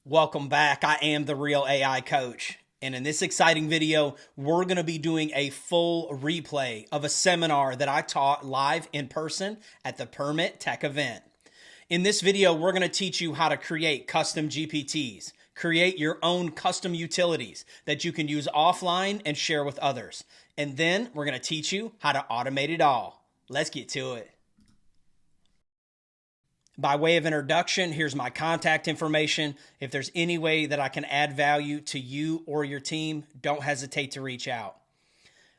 Welcome back. I am the Real AI Coach. And in this exciting video, we're going to be doing a full replay of a seminar that I taught live in person at the Permit Tech event. In this video, we're going to teach you how to create custom GPTs, create your own custom utilities that you can use offline and share with others. And then we're going to teach you how to automate it all. Let's get to it. By way of introduction, here's my contact information. If there's any way that I can add value to you or your team, don't hesitate to reach out.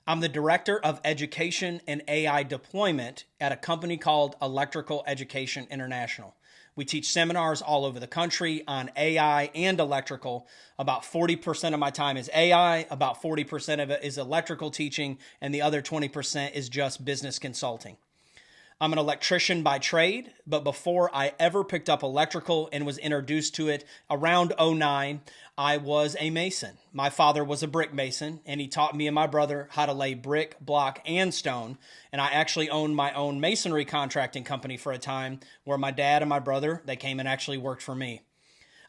I'm the Director of Education and AI Deployment at a company called Electrical Education International. We teach seminars all over the country on AI and electrical. About 40% of my time is AI, about 40% of it is electrical teaching, and the other 20% is just business consulting. I'm an electrician by trade, but before I ever picked up electrical and was introduced to it around '09, I was a mason. My father was a brick mason, and he taught me and my brother how to lay brick, block, and stone. And I actually owned my own masonry contracting company for a time where my dad and my brother, they came and actually worked for me.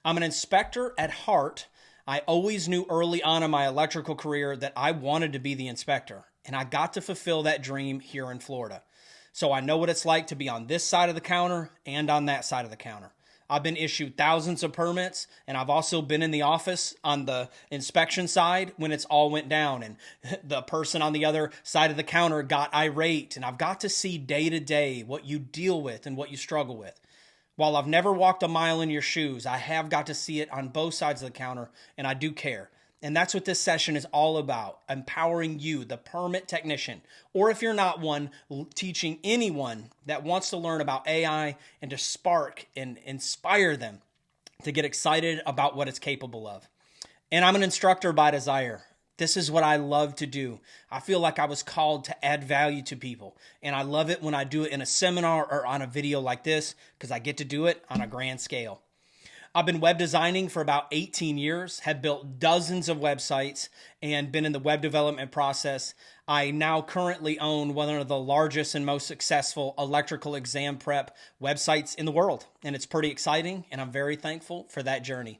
I'm an inspector at heart. I always knew early on in my electrical career that I wanted to be the inspector, and I got to fulfill that dream here in Florida. So I know what it's like to be on this side of the counter and on that side of the counter. I've been issued thousands of permits, and I've also been in the office on the inspection side when it's all went down and the person on the other side of the counter got irate. And I've got to see day to day what you deal with and what you struggle with. While I've never walked a mile in your shoes, I have got to see it on both sides of the counter, and I do care. And that's what this session is all about, empowering you, the permit technician, or if you're not one, teaching anyone that wants to learn about AI and to spark and inspire them to get excited about what it's capable of. And I'm an instructor by desire. This is what I love to do. I feel like I was called to add value to people. And I love it when I do it in a seminar or on a video like this because I get to do it on a grand scale. I've been web designing for about 18 years, have built dozens of websites, and been in the web development process. I now currently own one of the largest and most successful electrical exam prep websites in the world, and it's pretty exciting, and I'm very thankful for that journey.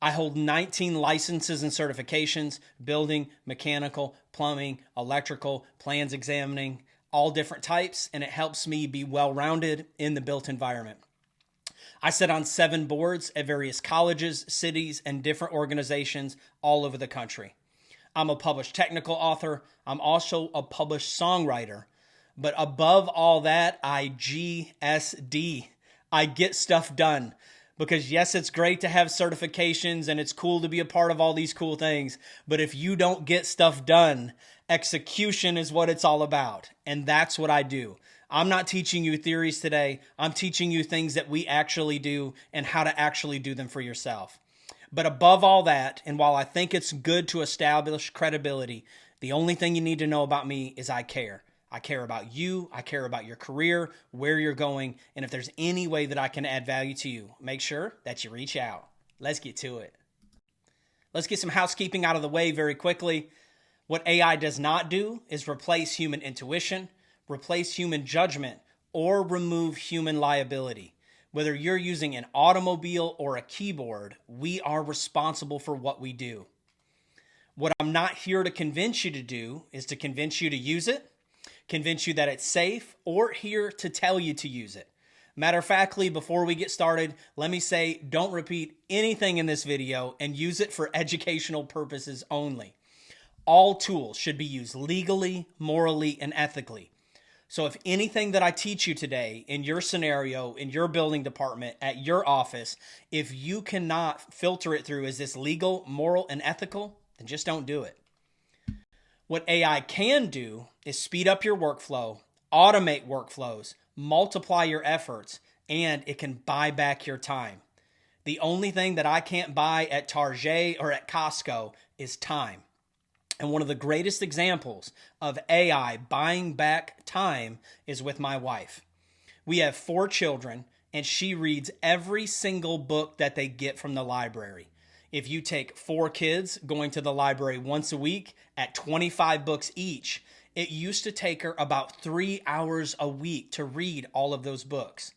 I hold 19 licenses and certifications, building, mechanical, plumbing, electrical, plans examining, all different types, and it helps me be well-rounded in the built environment. I sit on 7 boards at various colleges, cities, and different organizations all over the country. I'm a published technical author. I'm also a published songwriter. But above all that, I GSD. I get stuff done. Because yes, it's great to have certifications and it's cool to be a part of all these cool things. But if you don't get stuff done, execution is what it's all about. And that's what I do. I'm not teaching you theories today. I'm teaching you things that we actually do and how to actually do them for yourself. But above all that, and while I think it's good to establish credibility, the only thing you need to know about me is I care. I care about you. I care about your career, where you're going, and if there's any way that I can add value to you, make sure that you reach out. Let's get to it. Let's get some housekeeping out of the way very quickly. What AI does not do is replace human intuition, replace human judgment, or remove human liability. Whether you're using an automobile or a keyboard, we are responsible for what we do. What I'm not here to convince you to do is to convince you to use it, convince you that it's safe, or here to tell you to use it. Matter of factly, before we get started, let me say don't repeat anything in this video and use it for educational purposes only. All tools should be used legally, morally, and ethically. So if anything that I teach you today in your scenario, in your building department, at your office, if you cannot filter it through, is this legal, moral, and ethical, then just don't do it. What AI can do is speed up your workflow, automate workflows, multiply your efforts, and it can buy back your time. The only thing that I can't buy at Target or at Costco is time. And one of the greatest examples of AI buying back time is with my wife. We have 4 children, and she reads every single book that they get from the library. If you take 4 kids going to the library once a week at 25 books each, it used to take her about 3 hours a week to read all of those books.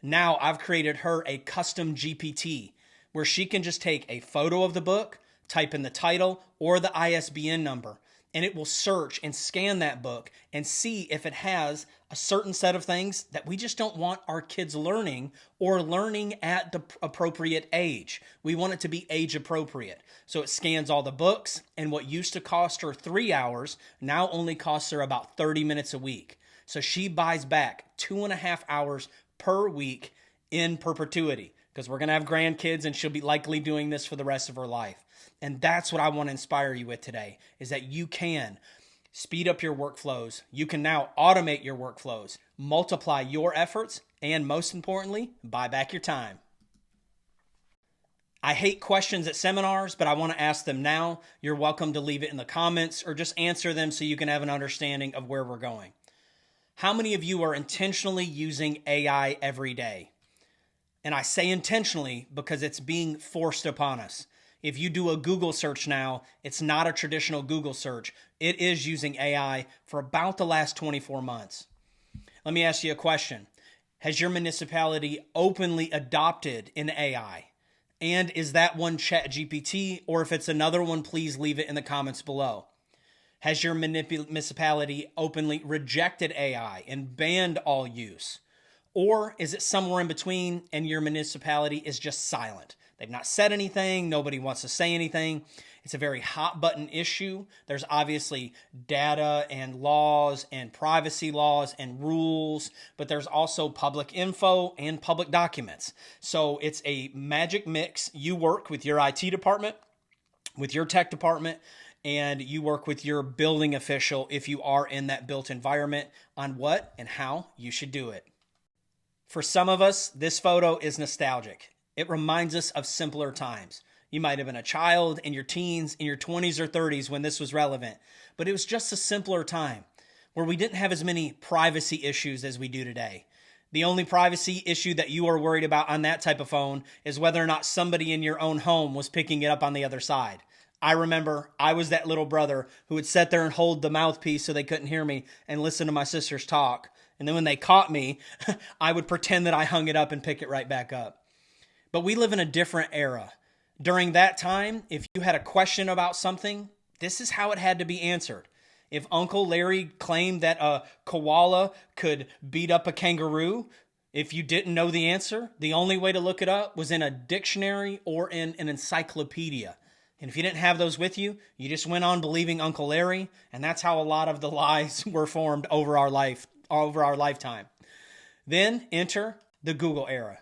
Now I've created her a custom GPT where she can just take a photo of the book, type in the title or the ISBN number, and it will search and scan that book and see if it has a certain set of things that we just don't want our kids learning or learning at the appropriate age. We want it to be age appropriate. So it scans all the books, and what used to cost her 3 hours now only costs her about 30 minutes a week. So she buys back 2.5 hours per week in perpetuity, because we're going to have grandkids and she'll be likely doing this for the rest of her life. And that's what I want to inspire you with today, is that you can speed up your workflows. You can now automate your workflows, multiply your efforts, and most importantly, buy back your time. I hate questions at seminars, but I want to ask them now. You're welcome to leave it in the comments or just answer them so you can have an understanding of where we're going. How many of you are intentionally using AI every day? And I say intentionally because it's being forced upon us. If you do a Google search now, it's not a traditional Google search. It is using AI for about the last 24 months. Let me ask you a question. Has your municipality openly adopted an AI? And is that one ChatGPT? Or if it's another one, please leave it in the comments below. Has your municipality openly rejected AI and banned all use? Or is it somewhere in between and your municipality is just silent? They've not said anything. Nobody wants to say anything. It's a very hot button issue. There's obviously data and laws and privacy laws and rules, but there's also public info and public documents. So it's a magic mix. You work with your IT department, with your tech department, and you work with your building official if you are in that built environment on what and how you should do it. For some of us, this photo is nostalgic. It reminds us of simpler times. You might have been a child in your teens, in your 20s or 30s when this was relevant, but it was just a simpler time where we didn't have as many privacy issues as we do today. The only privacy issue that you are worried about on that type of phone is whether or not somebody in your own home was picking it up on the other side. I remember I was that little brother who would sit there and hold the mouthpiece so they couldn't hear me and listen to my sisters talk. And then when they caught me, I would pretend that I hung it up and pick it right back up. But we live in a different era. During that time, if you had a question about something, this is how it had to be answered. If Uncle Larry claimed that a koala could beat up a kangaroo, if you didn't know the answer, the only way to look it up was in a dictionary or in an encyclopedia. And if you didn't have those with you, you just went on believing Uncle Larry, and that's how a lot of the lies were formed over our lifetime. Then enter the Google era.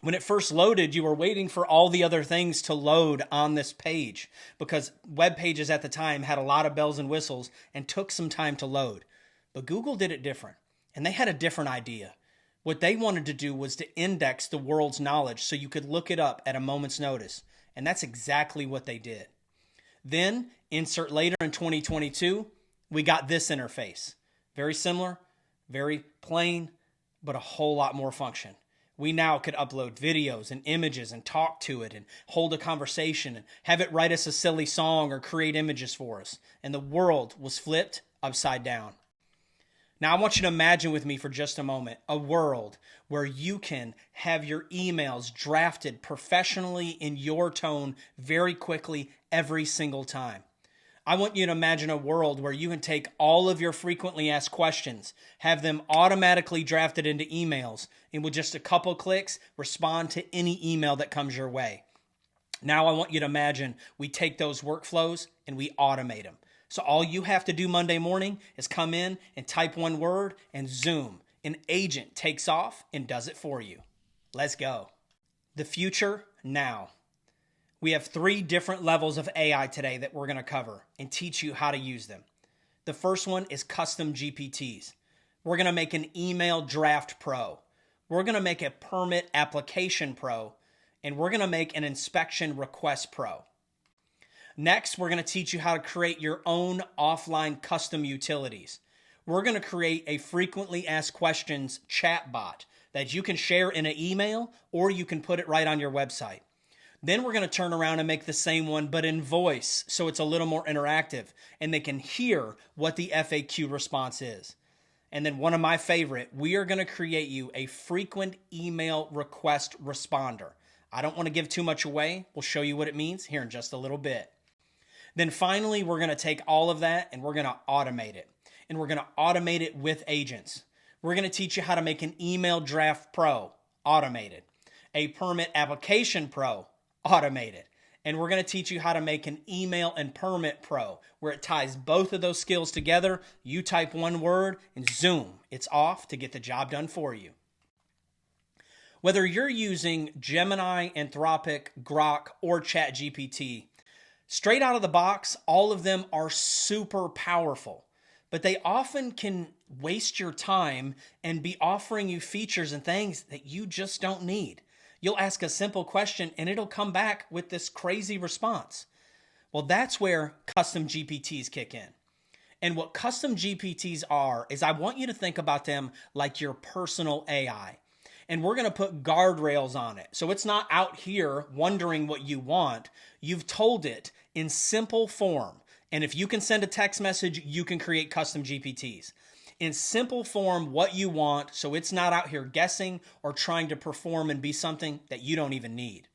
When it first loaded, you were waiting for all the other things to load on this page because web pages at the time had a lot of bells and whistles and took some time to load. But Google did it different, and they had a different idea. What they wanted to do was to index the world's knowledge so you could look it up at a moment's notice, and that's exactly what they did. Then, insert later in 2022, we got this interface. Very similar, very plain, but a whole lot more function. We now could upload videos and images and talk to it and hold a conversation and have it write us a silly song or create images for us. And the world was flipped upside down. Now I want you to imagine with me for just a moment a world where you can have your emails drafted professionally in your tone very quickly every single time. I want you to imagine a world where you can take all of your frequently asked questions, have them automatically drafted into emails, and with just a couple clicks, respond to any email that comes your way. Now I want you to imagine we take those workflows and we automate them. So all you have to do Monday morning is come in and type one word and zoom. An agent takes off and does it for you. Let's go. The future now. We have 3 different levels of AI today that we're going to cover and teach you how to use them. The first one is custom GPTs. We're going to make an email draft pro. We're going to make a permit application pro. And we're going to make an inspection request pro. Next, we're going to teach you how to create your own offline custom utilities. We're going to create a frequently asked questions chatbot that you can share in an email or you can put it right on your website. Then we're going to turn around and make the same one, but in voice, so it's a little more interactive, and they can hear what the FAQ response is. And then one of my favorite, we are going to create you a frequent email request responder. I don't want to give too much away. We'll show you what it means here in just a little bit. Then finally, we're going to take all of that and we're going to automate it. And we're going to automate it with agents. We're going to teach you how to make an email draft pro, automated. A permit application pro, automated. And we're going to teach you how to make an email and permit pro, where it ties both of those skills together. You type one word and zoom, it's off to get the job done for you. Whether you're using Gemini, Anthropic, Grok, or ChatGPT, straight out of the box, all of them are super powerful, but they often can waste your time and be offering you features and things that you just don't need. You'll ask a simple question and it'll come back with this crazy response. Well, that's where custom GPTs kick in. And what custom GPTs are is I want you to think about them like your personal AI. And we're going to put guardrails on it. So it's not out here wondering what you want. You've told it in simple form. And if you can send a text message, you can create custom GPTs. In simple form, what you want, so it's not out here guessing or trying to perform and be something that you don't even need.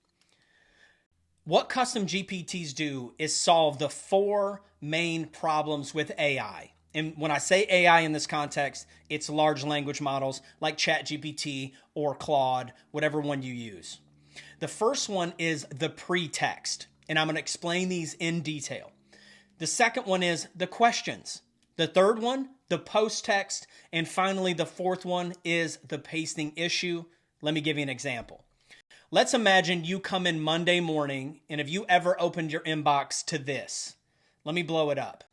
What custom GPTs do is solve the 4 main problems with AI. And when I say AI in this context, it's large language models like ChatGPT or Claude, whatever one you use. The first one is the pretext, and I'm going to explain these in detail. The second one is the questions. The third one, the post-text. And finally, the fourth one is the pasting issue. Let me give you an example. Let's imagine you come in Monday morning, and have you ever opened your inbox to this? Let me blow it up.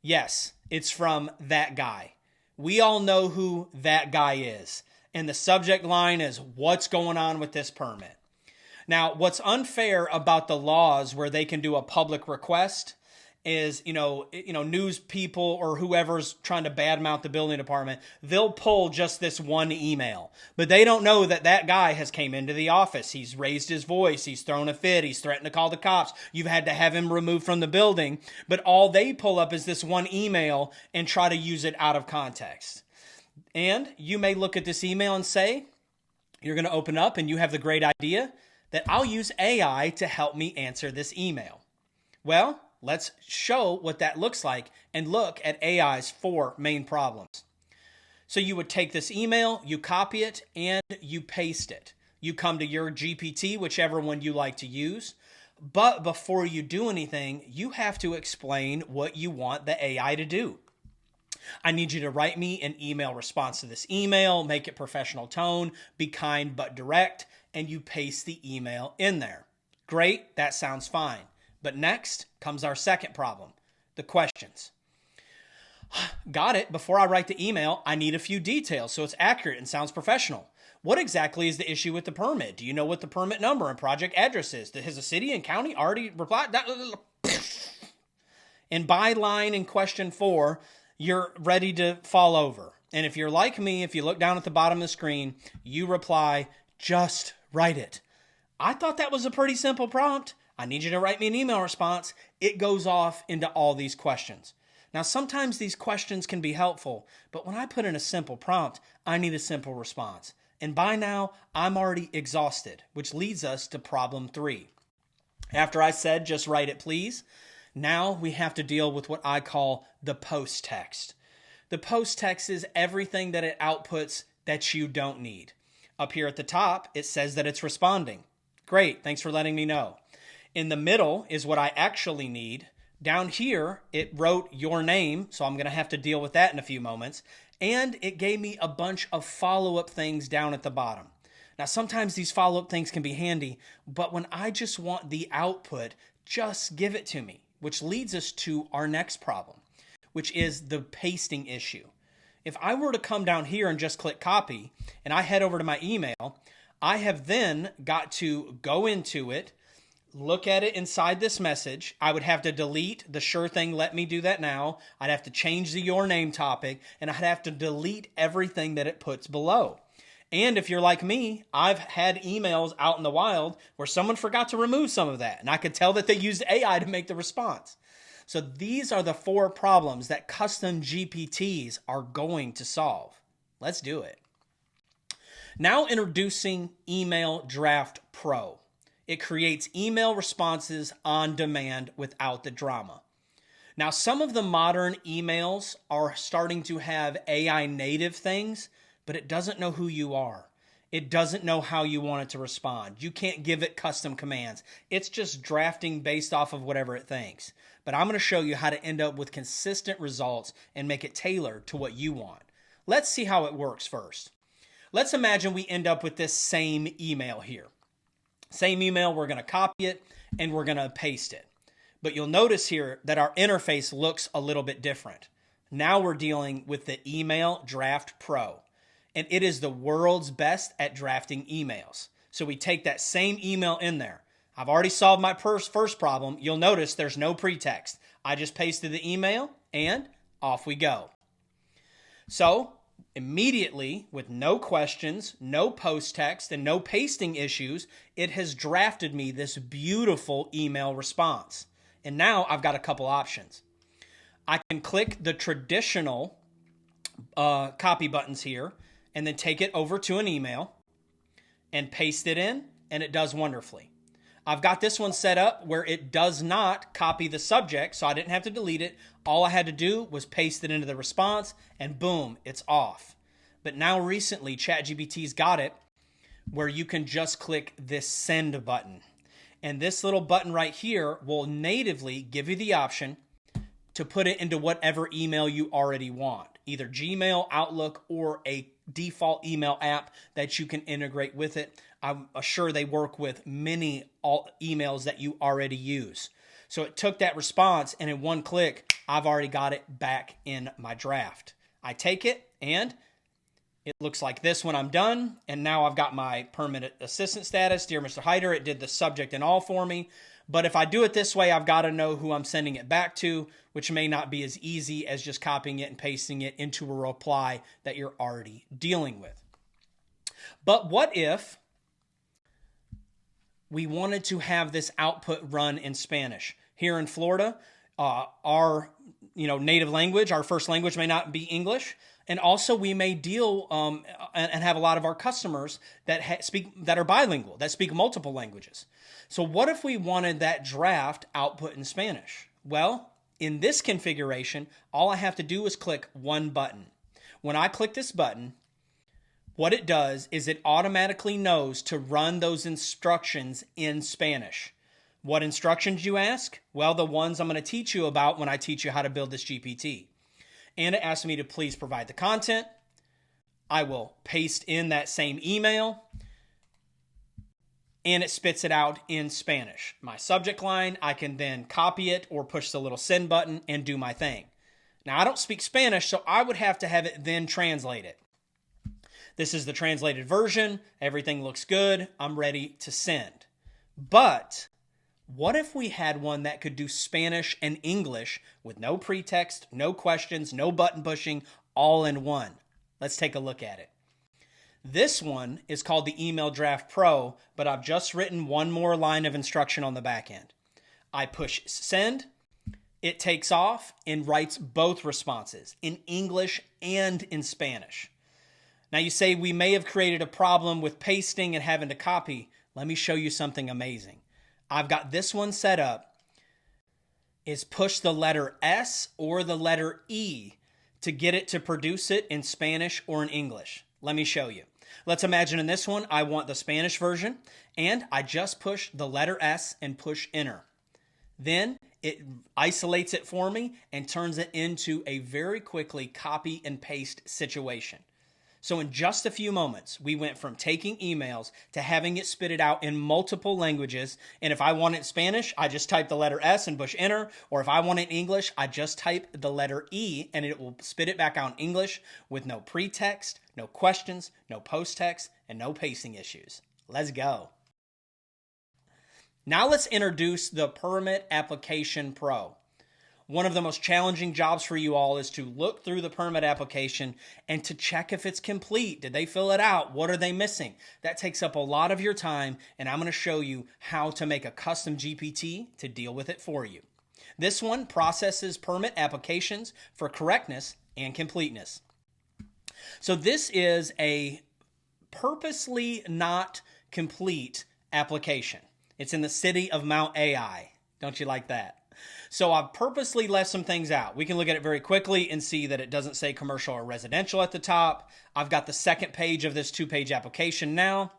Yes, it's from that guy. We all know who that guy is. And the subject line is, what's going on with this permit? Now, what's unfair about the laws where they can do a public request is, news people or whoever's trying to badmouth the building department, they'll pull just this one email. But they don't know that that guy has came into the office. He's raised his voice. He's thrown a fit. He's threatened to call the cops. You've had to have him removed from the building. But all they pull up is this one email and try to use it out of context. And you may look at this email and say, you're going to open up and you have the great idea that I'll use AI to help me answer this email. Well, let's show what that looks like and look at AI's 4 main problems. So you would take this email, you copy it, and you paste it. You come to your GPT, whichever one you like to use. But before you do anything, you have to explain what you want the AI to do. I need you to write me an email response to this email, make it professional tone, be kind but direct, and you paste the email in there. Great, that sounds fine. But next comes our second problem, the questions. Got it. Before I write the email, I need a few details so it's accurate and sounds professional. What exactly is the issue with the permit? Do you know what the permit number and project address is? Has the city and county already replied? And by line in question 4, you're ready to fall over. And if you're like me, if you look down at the bottom of the screen, you reply, just write it. I thought that was a pretty simple prompt. I need you to write me an email response. It goes off into all these questions. Now, sometimes these questions can be helpful, but when I put in a simple prompt, I need a simple response. And by now, I'm already exhausted, which leads us to problem 3. After I said, just write it, please, now we have to deal with what I call the post-text. The post-text is everything that it outputs that you don't need. Up here at the top, it says that it's responding. Great, thanks for letting me know. In the middle is what I actually need. Down here, it wrote your name, so I'm going to have to deal with that in a few moments. And it gave me a bunch of follow-up things down at the bottom. Now, sometimes these follow-up things can be handy, but when I just want the output, just give it to me, which leads us to our next problem, which is the pasting issue. If I were to come down here and just click copy, and I head over to my email, I have then got to go into it, look at it inside this message. I would have to delete the sure thing, let me do that now. I'd have to change the your name topic, and I'd have to delete everything that it puts below. And if you're like me, I've had emails out in the wild where someone forgot to remove some of that, and I could tell that they used AI to make the response. So these are the 4 problems that custom GPTs are going to solve. Let's do it. Now introducing Email Draft Pro. It creates email responses on demand without the drama. Now, some of the modern emails are starting to have AI native things, but it doesn't know who you are. It doesn't know how you want it to respond. You can't give it custom commands. It's just drafting based off of whatever it thinks. But I'm going to show you how to end up with consistent results and make it tailored to what you want. Let's see how it works first. Let's imagine we end up with this same email here. Same email, we're going to copy it and we're going to paste it. But you'll notice here that our interface looks a little bit different. Now we're dealing with the Email Draft Pro, and it is the world's best at drafting emails. So we take that same email in there. I've already solved my first problem. You'll notice there's no pretext. I just pasted the email and off we go. So immediately, with no questions, no post text, and no pasting issues, it has drafted me this beautiful email response. And now I've got a couple options. I can click the traditional copy buttons here and then take it over to an email and paste it in, and it does wonderfully. I've got this one set up where it does not copy the subject, so I didn't have to delete it. All I had to do was paste it into the response, and boom, it's off. But now recently, ChatGPT's got it where you can just click this send button. And this little button right here will natively give you the option to put it into whatever email you already want, either Gmail, Outlook, or a default email app that you can integrate with it. I'm sure they work with many emails that you already use. So it took that response, and in one click, I've already got it back in my draft. I take it, and it looks like this when I'm done, and now I've got my permanent assistant status. Dear Mr. Hyder, it did the subject and all for me. But if I do it this way, I've got to know who I'm sending it back to, which may not be as easy as just copying it and pasting it into a reply that you're already dealing with. But what if we wanted to have this output run in Spanish? Here in Florida, our native language, our first language may not be English. And also we may deal and have a lot of our customers that are bilingual, that speak multiple languages. So what if we wanted that draft output in Spanish? Well, in this configuration, all I have to do is click one button. When I click this button, what it does is it automatically knows to run those instructions in Spanish. What instructions, you ask? Well, the ones I'm going to teach you about when I teach you how to build this GPT. And it asks me to please provide the content. I will paste in that same email, and it spits it out in Spanish. My subject line, I can then copy it or push the little send button and do my thing. Now, I don't speak Spanish, so I would have to have it then translate it. This is the translated version. Everything looks good. I'm ready to send. But what if we had one that could do Spanish and English with no pretext, no questions, no button pushing, all in one? Let's take a look at it. This one is called the Email Draft Pro, but I've just written one more line of instruction on the back end. I push send, it takes off and writes both responses in English and in Spanish. Now you say we may have created a problem with pasting and having to copy. Let me show you something amazing. I've got this one set up is push the letter S or the letter E to get it to produce it in Spanish or in English. Let me show you. Let's imagine in this one, I want the Spanish version, and I just push the letter S and push enter. Then it isolates it for me and turns it into a very quickly copy and paste situation. So in just a few moments, we went from taking emails to having it spit it out in multiple languages. And if I want it in Spanish, I just type the letter S and push enter. Or if I want it in English, I just type the letter E and it will spit it back out in English with no pretext, no questions, no post text, and no pacing issues. Let's go. Now let's introduce the Permit Application Pro. One of the most challenging jobs for you all is to look through the permit application and to check if it's complete. Did they fill it out? What are they missing? That takes up a lot of your time, and I'm going to show you how to make a custom GPT to deal with it for you. This one processes permit applications for correctness and completeness. So this is a purposely not complete application. It's in the city of Mount AI. Don't you like that? So I've purposely left some things out. We can look at it very quickly and see that it doesn't say commercial or residential at the top. I've got the second page of this 2-page application now,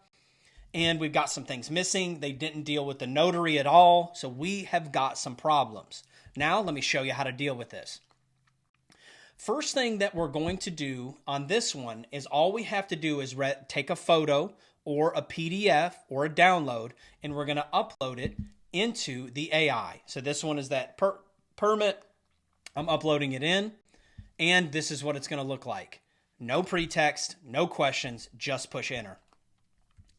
and we've got some things missing. They didn't deal with the notary at all, so we have got some problems. Now let me show you how to deal with this. First thing that we're going to do on this one is all we have to do is take a photo or a PDF or a download, and we're going to upload it into the AI. So this one is that permit. I'm uploading it in, and this is what it's going to look like. No pretext, no questions, just push enter.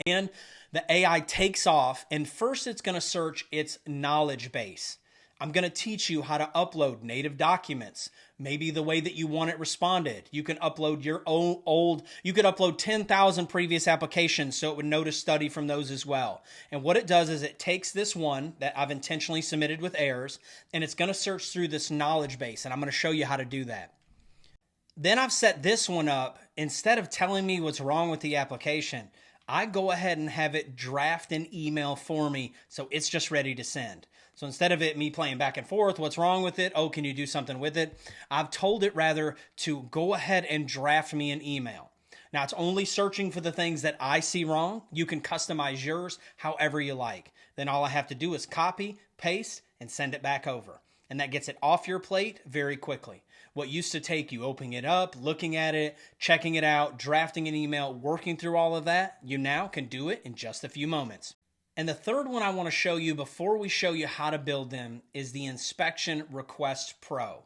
And the AI takes off, and first it's going to search its knowledge base. I'm going to teach you how to upload native documents, maybe the way that you want it responded. You can upload your own you could upload 10,000 previous applications so it would notice study from those as well. And what it does is it takes this one that I've intentionally submitted with errors, and it's going to search through this knowledge base, and I'm going to show you how to do that. Then I've set this one up. Instead of telling me what's wrong with the application, I go ahead and have it draft an email for me so it's just ready to send. So instead of me playing back and forth, what's wrong with it? Oh, can you do something with it? I've told it rather to go ahead and draft me an email. Now it's only searching for the things that I see wrong. You can customize yours however you like. Then all I have to do is copy, paste, and send it back over. And that gets it off your plate very quickly. What used to take you opening it up, looking at it, checking it out, drafting an email, working through all of that, you now can do it in just a few moments. And the third one I want to show you before we show you how to build them is the Inspection Request Pro.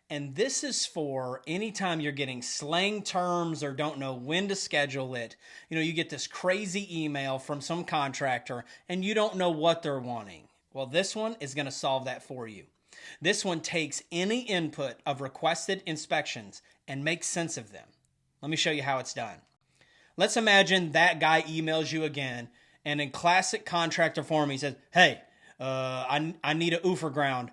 And this is for anytime you're getting slang terms or don't know when to schedule it. You know, you get this crazy email from some contractor and you don't know what they're wanting. Well, this one is going to solve that for you. This one takes any input of requested inspections and makes sense of them. Let me show you how it's done. Let's imagine that guy emails you again, and in classic contractor form, he says, hey, I need a oofer ground,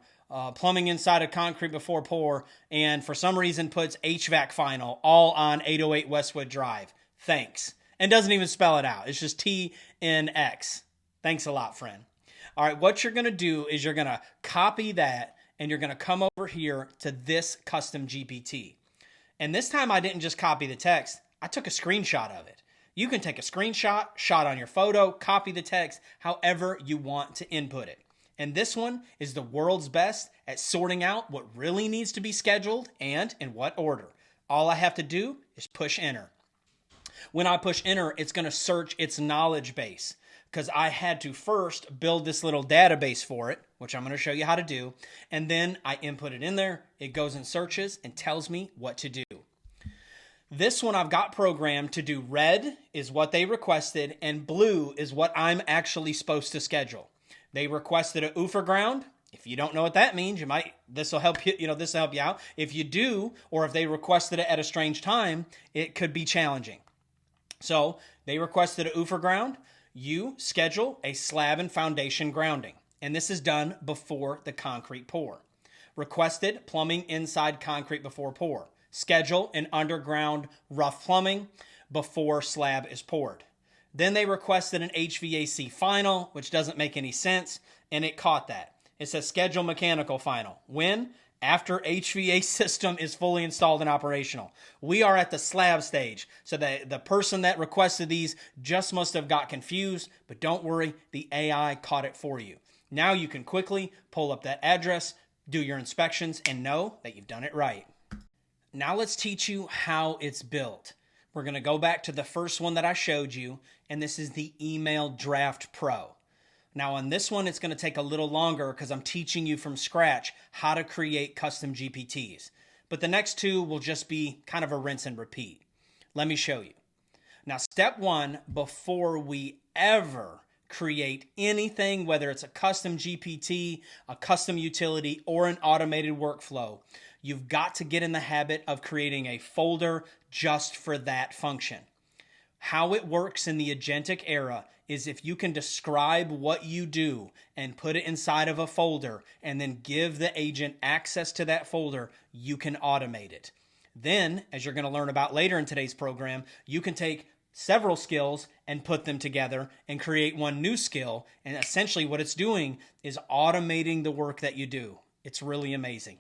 plumbing inside of concrete before pour, and for some reason puts HVAC final all on 808 Westwood Drive. Thanks. And doesn't even spell it out. It's just TNX. Thanks a lot, friend. All right, what you're going to do is you're going to copy that, and you're going to come over here to this custom GPT. And this time I didn't just copy the text. I took a screenshot of it. You can take a screenshot, shot on your photo, copy the text, however you want to input it. And this one is the world's best at sorting out what really needs to be scheduled and in what order. All I have to do is push enter. When I push enter, it's going to search its knowledge base because I had to first build this little database for it, which I'm going to show you how to do. And then I input it in there. It goes and searches and tells me what to do. This one I've got programmed to do red is what they requested and blue is what I'm actually supposed to schedule. They requested a oofer ground. If you don't know what that means, this will help you, this will help you out. If you do, or if they requested it at a strange time, it could be challenging. So they requested a oofer ground. You schedule a slab and foundation grounding, and this is done before the concrete pour. Requested plumbing inside concrete before pour. Schedule an underground rough plumbing before slab is poured. Then they requested an HVAC final, which doesn't make any sense, and it caught that. It says schedule mechanical final. When? After HVAC system is fully installed and operational. We are at the slab stage, so the person that requested these just must have got confused, but don't worry, the AI caught it for you. Now you can quickly pull up that address, do your inspections, and know that you've done it right. Now let's teach you how it's built. We're going to go back to the first one that I showed you, and this is the Email Draft Pro. Now on this one, it's going to take a little longer because I'm teaching you from scratch how to create custom GPTs. But the next two will just be kind of a rinse and repeat. Let me show you. Now step one, before we ever create anything, whether it's a custom GPT, a custom utility, or an automated workflow, you've got to get in the habit of creating a folder just for that function. How it works in the agentic era is if you can describe what you do and put it inside of a folder and then give the agent access to that folder, you can automate it. Then, as you're going to learn about later in today's program, you can take several skills and put them together and create one new skill. And essentially what it's doing is automating the work that you do. It's really amazing.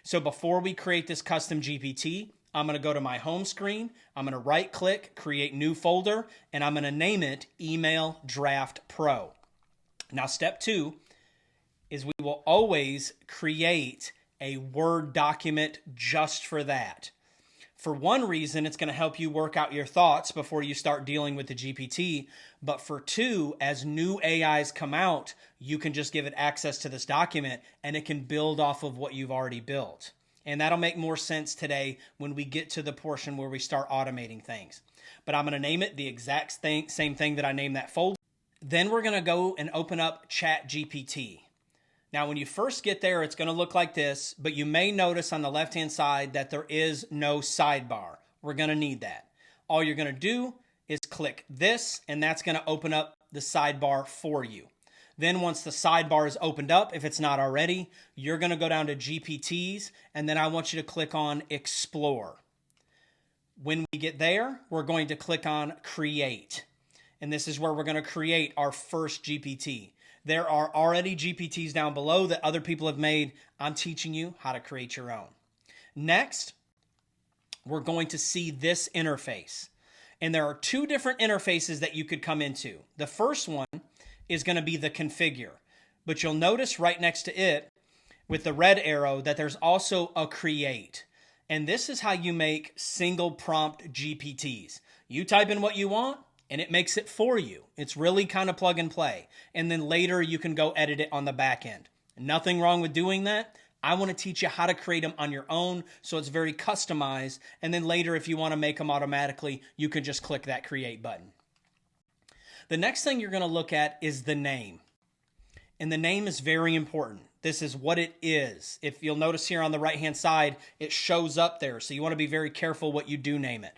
So before we create this custom GPT, I'm going to go to my home screen. I'm going to right click, create new folder, and I'm going to name it Email Draft Pro. Now, step 2 is we will always create a Word document just for that. For one reason, it's going to help you work out your thoughts before you start dealing with the GPT. But for 2, as new AIs come out, you can just give it access to this document and it can build off of what you've already built. And that'll make more sense today when we get to the portion where we start automating things. But I'm going to name it the exact same thing that I named that folder. Then we're going to go and open up Chat GPT. Now, when you first get there, it's going to look like this, but you may notice on the left-hand side that there is no sidebar. We're going to need that. All you're going to do is click this, and that's going to open up the sidebar for you. Then once the sidebar is opened up, if it's not already, you're going to go down to GPTs, and then I want you to click on Explore. When we get there, we're going to click on Create. And this is where we're going to create our first GPT. There are already GPTs down below that other people have made. I'm teaching you how to create your own. Next, we're going to see this interface. And there are 2 different interfaces that you could come into. The first one is going to be the configure. But you'll notice right next to it with the red arrow that there's also a create. And this is how you make single prompt GPTs. You type in what you want, and it makes it for you. It's really kind of plug and play. And then later you can go edit it on the back end. Nothing wrong with doing that. I want to teach you how to create them on your own so it's very customized. And then later, if you want to make them automatically, you can just click that create button. The next thing you're going to look at is the name. And the name is very important. This is what it is. If you'll notice here on the right-hand side, it shows up there. So you want to be very careful what you do name it.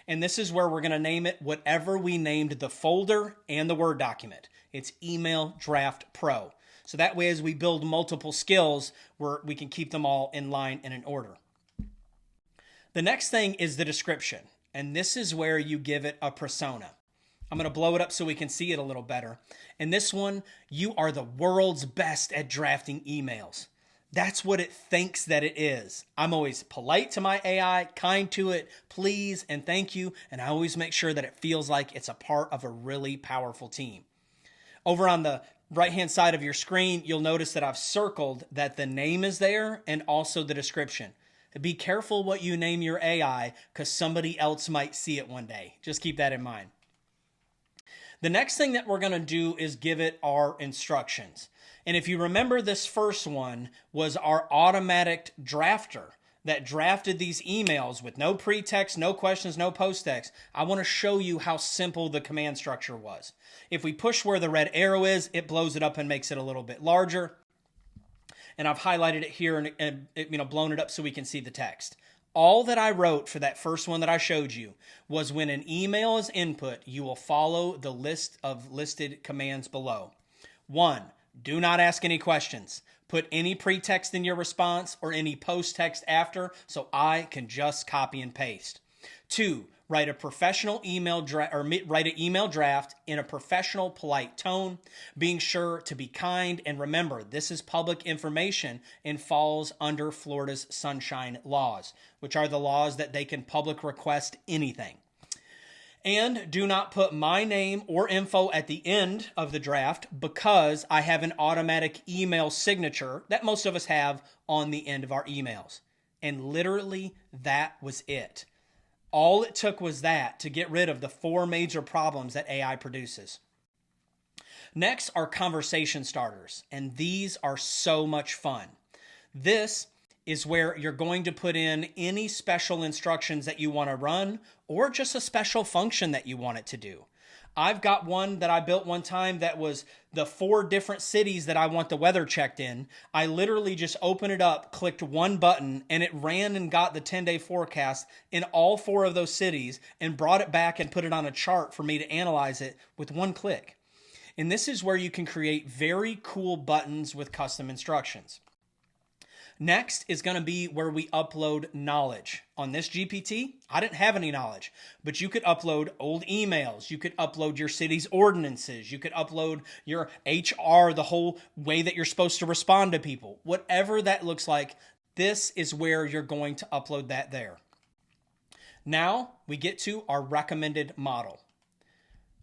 And this is where we're going to name it whatever we named the folder and the Word document. It's Email Draft Pro. So that way, as we build multiple skills, we can keep them all in line and in order. The next thing is the description. And this is where you give it a persona. I'm going to blow it up so we can see it a little better. And this one, you are the world's best at drafting emails. That's what it thinks that it is. I'm always polite to my AI, kind to it, please and thank you, and I always make sure that it feels like it's a part of a really powerful team. Over on the right-hand side of your screen, you'll notice that I've circled that the name is there and also the description. Be careful what you name your AI because somebody else might see it one day. Just keep that in mind. The next thing that we're going to do is give it our instructions. And if you remember, this first one was our automatic drafter that drafted these emails with no pretext, no questions, no post-text. I want to show you how simple the command structure was. If we push where the red arrow is, it blows it up and makes it a little bit larger. And I've highlighted it here and blown it up so we can see the text. All that I wrote for that first one that I showed you was when an email is input, you will follow the list of listed commands below. 1, do not ask any questions. Put any pretext in your response or any post text after so I can just copy and paste. 2, write a professional email write an email draft in a professional, polite tone, being sure to be kind. And remember, this is public information and falls under Florida's sunshine laws, which are the laws that they can public request anything. And do not put my name or info at the end of the draft because I have an automatic email signature that most of us have on the end of our emails. And literally, that was it. All it took was that to get rid of the 4 major problems that AI produces. Next are conversation starters, and these are so much fun. This is where you're going to put in any special instructions that you want to run or just a special function that you want it to do. I've got one that I built one time that was the 4 different cities that I want the weather checked in. I literally just opened it up, clicked one button, and it ran and got the 10-day forecast in all 4 of those cities and brought it back and put it on a chart for me to analyze it with one click. And this is where you can create very cool buttons with custom instructions. Next is going to be where we upload knowledge. On this GPT, I didn't have any knowledge, but you could upload old emails. You could upload your city's ordinances. You could upload your HR, the whole way that you're supposed to respond to people. Whatever that looks like, this is where you're going to upload that there. Now we get to our recommended model.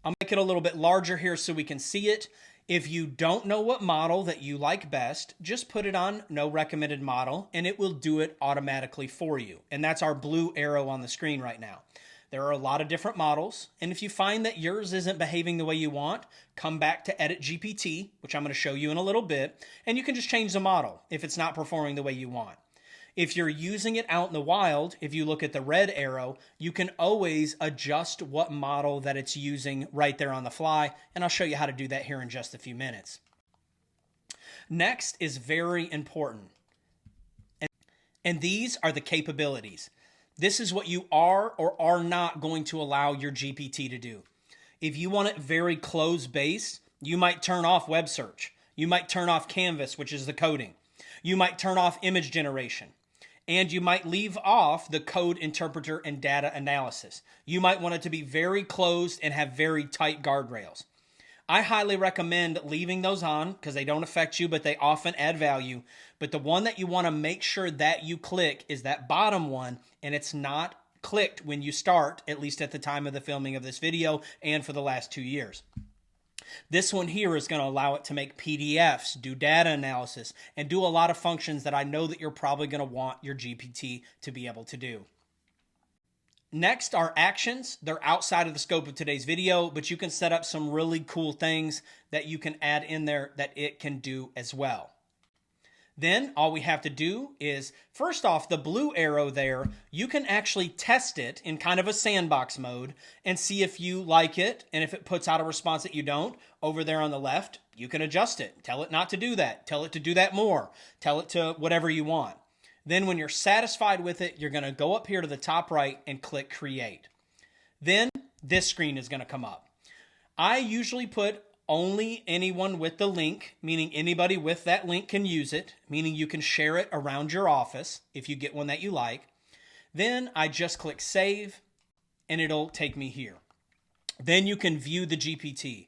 I'll make it a little bit larger here so we can see it. If you don't know what model that you like best, just put it on no recommended model and it will do it automatically for you. And that's our blue arrow on the screen right now. There are a lot of different models. And if you find that yours isn't behaving the way you want, come back to Edit GPT, which I'm going to show you in a little bit, and you can just change the model if it's not performing the way you want. If you're using it out in the wild, if you look at the red arrow, you can always adjust what model that it's using right there on the fly, and I'll show you how to do that here in just a few minutes. Next is very important, and these are the capabilities. This is what you are or are not going to allow your GPT to do. If you want it very closed-based, you might turn off web search. You might turn off Canvas, which is the coding. You might turn off image generation. And you might leave off the code interpreter and data analysis. You might want it to be very closed and have very tight guardrails. I highly recommend leaving those on because they don't affect you, but they often add value. But the one that you want to make sure that you click is that bottom one, and it's not clicked when you start, at least at the time of the filming of this video and for the last 2 years. This one here is going to allow it to make PDFs, do data analysis, and do a lot of functions that I know that you're probably going to want your GPT to be able to do. Next are actions. They're outside of the scope of today's video, but you can set up some really cool things that you can add in there that it can do as well. Then all we have to do is, first off, the blue arrow there, you can actually test it in kind of a sandbox mode and see if you like it. And if it puts out a response that you don't, over there on the left, you can adjust it. Tell it not to do that. Tell it to do that more. Tell it to whatever you want. Then when you're satisfied with it, you're going to go up here to the top right and click Create. Then this screen is going to come up. I usually put only anyone with the link, meaning anybody with that link can use it, meaning you can share it around your office if you get one that you like. Then I just click Save, and it'll take me here. Then you can view the GPT.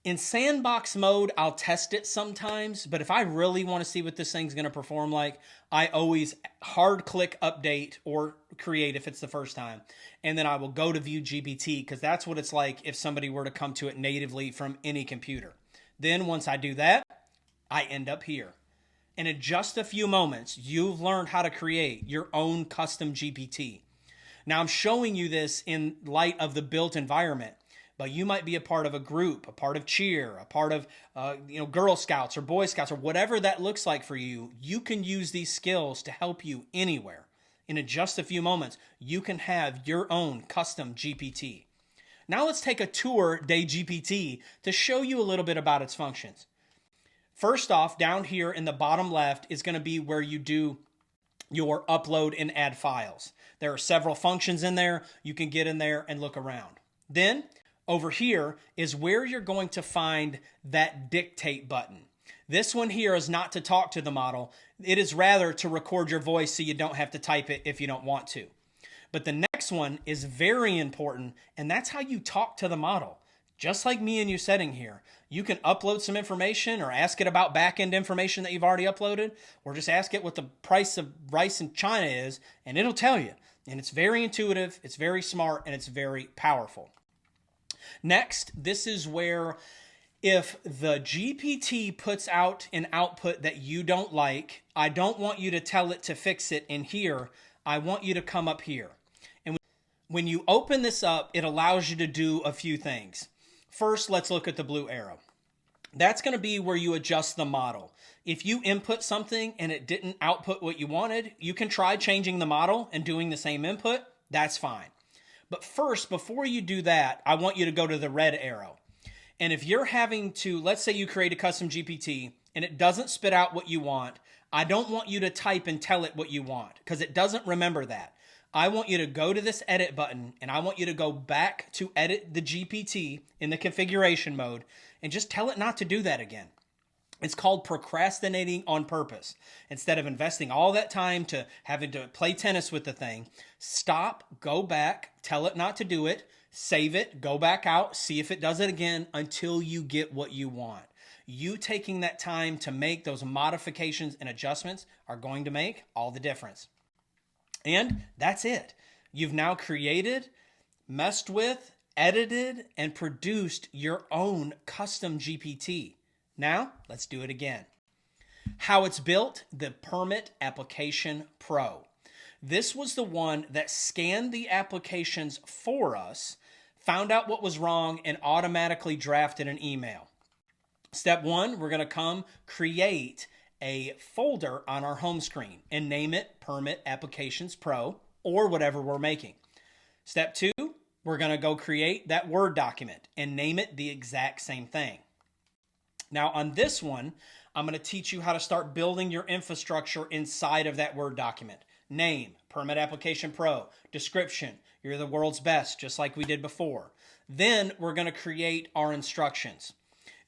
In sandbox mode, I'll test it sometimes, but if I really want to see what this thing's going to perform like, I always hard click Update or Create if it's the first time. And then I will go to View GPT because that's what it's like if somebody were to come to it natively from any computer. Then once I do that, I end up here. And in just a few moments, you've learned how to create your own custom GPT. Now I'm showing you this in light of the built environment. But you might be a part of a group, a part of cheer, a part of Girl Scouts or Boy Scouts or whatever that looks like for you. You can use these skills to help you anywhere. And in just a few moments, you can have your own custom GPT. Now let's take a tour day GPT to show you a little bit about its functions. First off, down here in the bottom left is going to be where you do your upload and add files. There are several functions in there. You can get in there and look around. Then over here is where you're going to find that dictate button. This one here is not to talk to the model. It is rather to record your voice so you don't have to type it if you don't want to. But the next one is very important, and that's how you talk to the model. Just like me and you setting here, you can upload some information or ask it about back-end information that you've already uploaded, or just ask it what the price of rice in China is, and it'll tell you. And it's very intuitive, it's very smart, and it's very powerful. Next, this is where if the GPT puts out an output that you don't like, I don't want you to tell it to fix it in here. I want you to come up here. And when you open this up, it allows you to do a few things. First, let's look at the blue arrow. That's going to be where you adjust the model. If you input something and it didn't output what you wanted, you can try changing the model and doing the same input. That's fine. But first, before you do that, I want you to go to the red arrow. And if you're having to, let's say you create a custom GPT and it doesn't spit out what you want, I don't want you to type and tell it what you want because it doesn't remember that. I want you to go to this edit button and I want you to go back to edit the GPT in the configuration mode and just tell it not to do that again. It's called procrastinating on purpose. Instead of investing all that time to having to play tennis with the thing, stop, go back, tell it not to do it, save it, go back out, see if it does it again until you get what you want. You taking that time to make those modifications and adjustments are going to make all the difference. And that's it. You've now created, messed with, edited, and produced your own custom GPT. Now, let's do it again. How it's built, the Permit Application Pro. This was the one that scanned the applications for us, found out what was wrong, and automatically drafted an email. Step one, we're going to create a folder on our home screen and name it Permit Applications Pro or whatever we're making. Step two, we're going to go create that Word document and name it the exact same thing. Now on this one, I'm going to teach you how to start building your infrastructure inside of that Word document. Name, Permit Application Pro. Description, you're the world's best, just like we did before. Then we're going to create our instructions.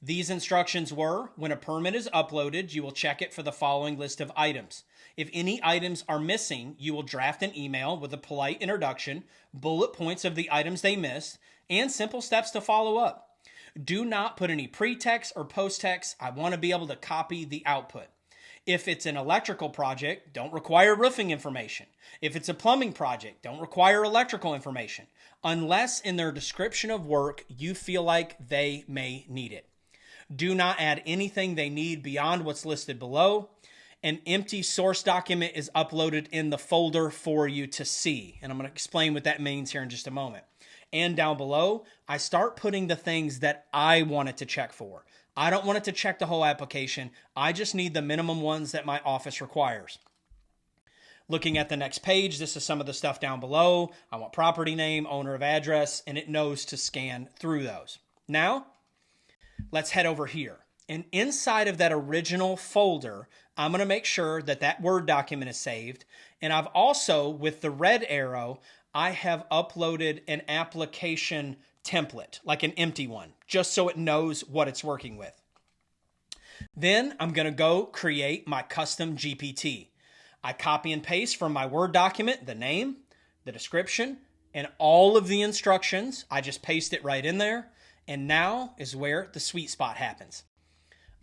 These instructions were, when a permit is uploaded, you will check it for the following list of items. If any items are missing, you will draft an email with a polite introduction, bullet points of the items they missed, and simple steps to follow up. Do not put any pre-text or post-text. I want to be able to copy the output. If it's an electrical project, don't require roofing information. If it's a plumbing project, don't require electrical information, unless in their description of work you feel like they may need it. Do not add anything they need beyond what's listed below. An empty source document is uploaded in the folder for you to see, and I'm going to explain what that means here in just a moment. And down below, I start putting the things that I want it to check for. I don't want it to check the whole application. I just need the minimum ones that my office requires. Looking at the next page, this is some of the stuff down below. I want property name, owner of address, and it knows to scan through those. Now, let's head over here. And inside of that original folder, I'm going to make sure that that Word document is saved. And I've also, with the red arrow, I have uploaded an application template, like an empty one, just so it knows what it's working with. Then I'm going to go create my custom GPT. I copy and paste from my Word document the name, the description, and all of the instructions. I just paste it right in there. And now is where the sweet spot happens.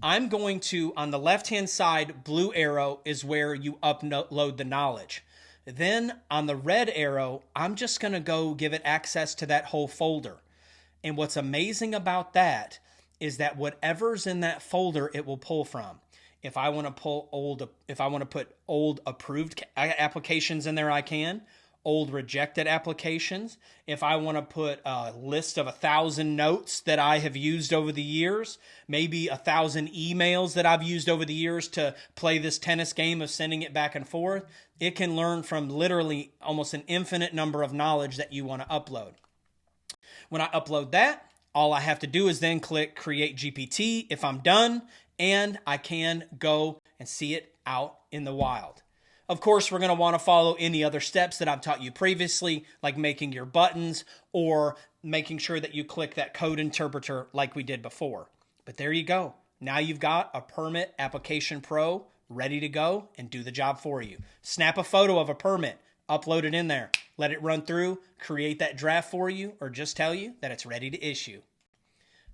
I'm going to, on the left-hand side, blue arrow is where you upload the knowledge. Then on the red arrow, I'm just going to go give it access to that whole folder. And what's amazing about that is that whatever's in that folder, it will pull from. If I want to put old approved applications in there, I can. Old rejected applications. If I want to put a list of 1,000 notes that I have used over the years, maybe 1,000 emails that I've used over the years to play this tennis game of sending it back and forth, it can learn from literally almost an infinite number of knowledge that you want to upload. When I upload that, all I have to do is then click Create GPT if I'm done, and I can go and see it out in the wild. Of course, we're going to want to follow any other steps that I've taught you previously, like making your buttons or making sure that you click that code interpreter like we did before. But there you go. Now you've got a Permit Application Pro ready to go and do the job for you. Snap a photo of a permit, upload it in there, let it run through, create that draft for you, or just tell you that it's ready to issue.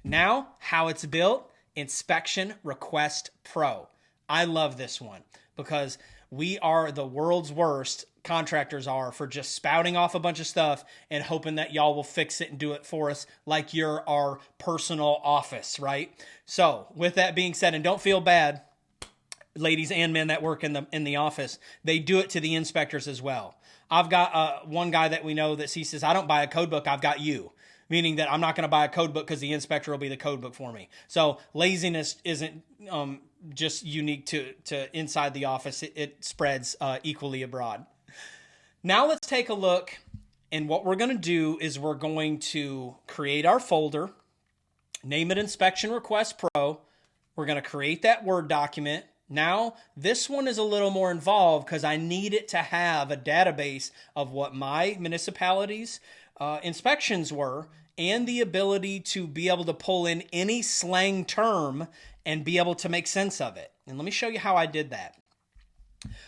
Now, how it's built, Inspection Request Pro. I love this one because we are the world's worst, contractors are, for just spouting off a bunch of stuff and hoping that y'all will fix it and do it for us like you're our personal office, right? So with that being said, and don't feel bad, ladies and men that work in the office, they do it to the inspectors as well. I've got one guy that we know that he says, I don't buy a code book, I've got you. Meaning that I'm not going to buy a code book because the inspector will be the code book for me. So laziness isn't just unique to inside the office. It spreads equally abroad. Now let's take a look, and what we're going to do is we're going to create our folder, name it Inspection Request Pro. We're going to create that Word document. Now, this one is a little more involved because I need it to have a database of what my municipality's inspections were and the ability to be able to pull in any slang term and be able to make sense of it. And let me show you how I did that.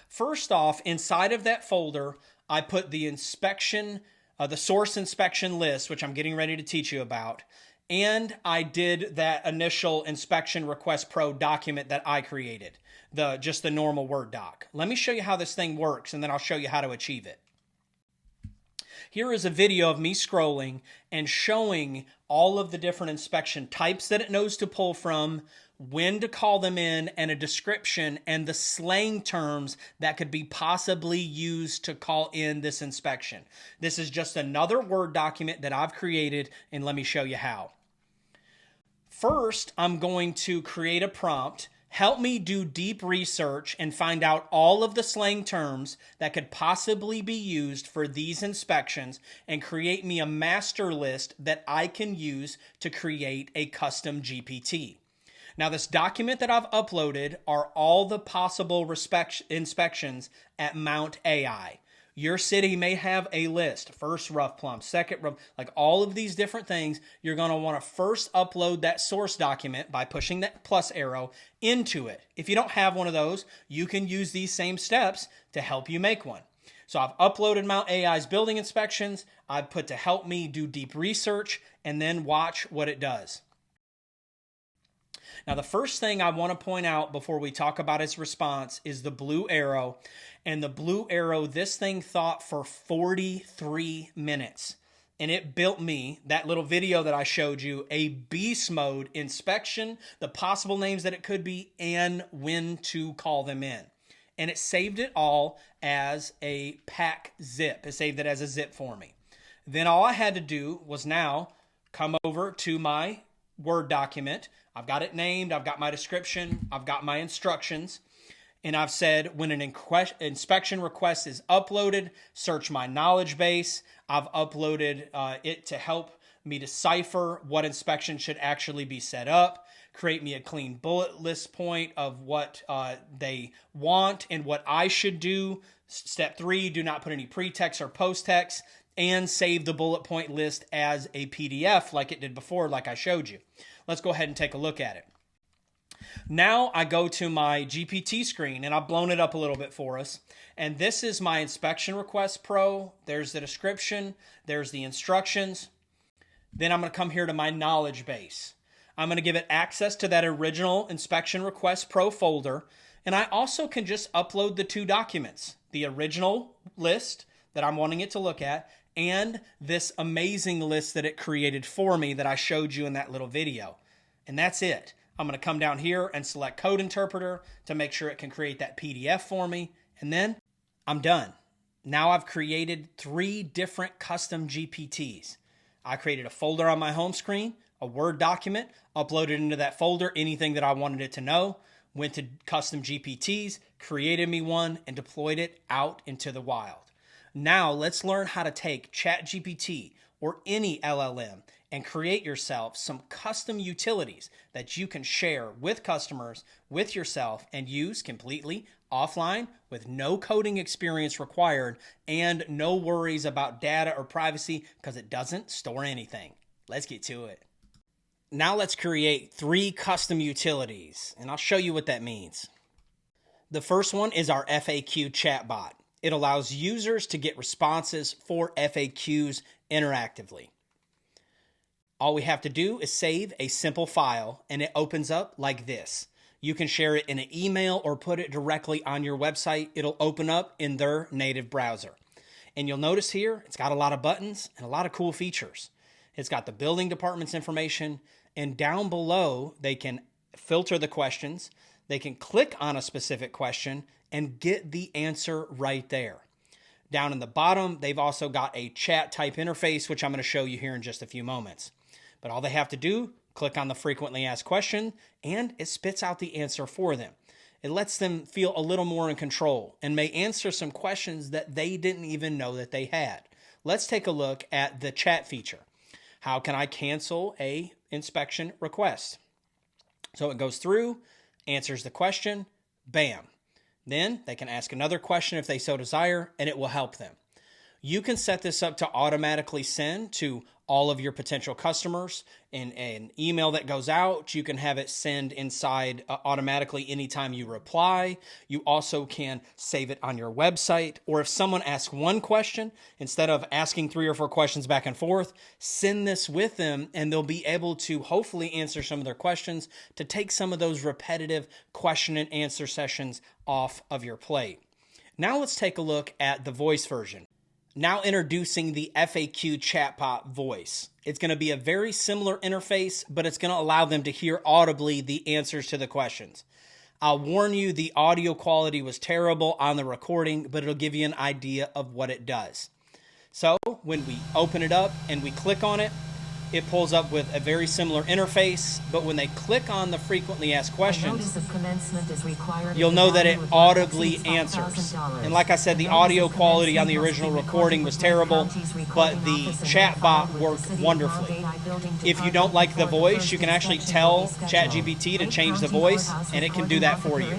First off, inside of that folder, I put the inspection, the source inspection list, which I'm getting ready to teach you about. And I did that initial inspection request pro document that I created, just the normal Word doc. Let me show you how this thing works, and then I'll show you how to achieve it. Here is a video of me scrolling and showing all of the different inspection types that it knows to pull from, when to call them in, and a description and the slang terms that could be possibly used to call in this inspection. This is just another Word document that I've created, and let me show you how. First, I'm going to create a prompt. Help me do deep research and find out all of the slang terms that could possibly be used for these inspections and create me a master list that I can use to create a custom GPT. Now, this document that I've uploaded are all the possible inspections at Mount AI. Your city may have a list, first rough plumb, second rough, like all of these different things. You're going to want to first upload that source document by pushing that plus arrow into it. If you don't have one of those, you can use these same steps to help you make one. So I've uploaded Mount AI's building inspections. I've put to help me do deep research and then watch what it does. Now, the first thing I want to point out before we talk about its response is the blue arrow. And the blue arrow, this thing thought for 43 minutes. And it built me, that little video that I showed you, a beast mode inspection, the possible names that it could be, and when to call them in. And it saved it all as a pack zip. It saved it as a zip for me. Then all I had to do was now come over to my Word document. I've got it named, I've got my description, I've got my instructions, and I've said when an inspection request is uploaded, search my knowledge base. I've uploaded it to help me decipher what inspection should actually be set up, create me a clean bullet list point of what they want and what I should do. Step 3, do not put any pre-text or post-text, and save the bullet point list as a PDF like it did before, like I showed you. Let's go ahead and take a look at it. Now I go to my GPT screen, and I've blown it up a little bit for us. And this is my Inspection Request Pro. There's the description. There's the instructions. Then I'm going to come here to my knowledge base. I'm going to give it access to that original Inspection Request Pro folder. And I also can just upload the two documents, the original list that I'm wanting it to look at, and this amazing list that it created for me that I showed you in that little video. And that's it. I'm going to come down here and select Code Interpreter to make sure it can create that PDF for me. And then I'm done. Now I've created 3 different custom GPTs. I created a folder on my home screen, a Word document, uploaded into that folder anything that I wanted it to know, went to custom GPTs, created me one, and deployed it out into the wild. Now let's learn how to take ChatGPT or any LLM and create yourself some custom utilities that you can share with customers, with yourself, and use completely offline with no coding experience required and no worries about data or privacy because it doesn't store anything. Let's get to it. Now let's create 3 custom utilities, and I'll show you what that means. The first one is our FAQ chatbot. It allows users to get responses for FAQs interactively. All we have to do is save a simple file, and it opens up like this. You can share it in an email or put it directly on your website. It'll open up in their native browser. And you'll notice here, it's got a lot of buttons and a lot of cool features. It's got the building department's information, and down below, they can filter the questions. They can click on a specific question and get the answer right there. Down in the bottom, they've also got a chat type interface, which I'm going to show you here in just a few moments. But all they have to do, click on the frequently asked question, and it spits out the answer for them. It lets them feel a little more in control and may answer some questions that they didn't even know that they had. Let's take a look at the chat feature. How can I cancel a inspection request? So it goes through, answers the question, bam. Then they can ask another question if they so desire, and it will help them. You can set this up to automatically send to all of your potential customers in an email that goes out. You can have it send inside automatically anytime you reply. You also can save it on your website. Or if someone asks one question, instead of asking 3 or 4 questions back and forth, send this with them and they'll be able to hopefully answer some of their questions to take some of those repetitive question and answer sessions off of your plate. Now let's take a look at the voice version. Now introducing the FAQ chatbot voice. It's going to be a very similar interface, but it's going to allow them to hear audibly the answers to the questions. I'll warn you, the audio quality was terrible on the recording, but it'll give you an idea of what it does. So when we open it up and we click on it, it pulls up with a very similar interface, but when they click on the frequently asked questions, you'll know that it audibly answers. And like I said, the audio quality on the original recording was terrible, but the chatbot worked wonderfully. If you don't like the voice, you can actually tell ChatGPT to change the voice, and it can do that for you.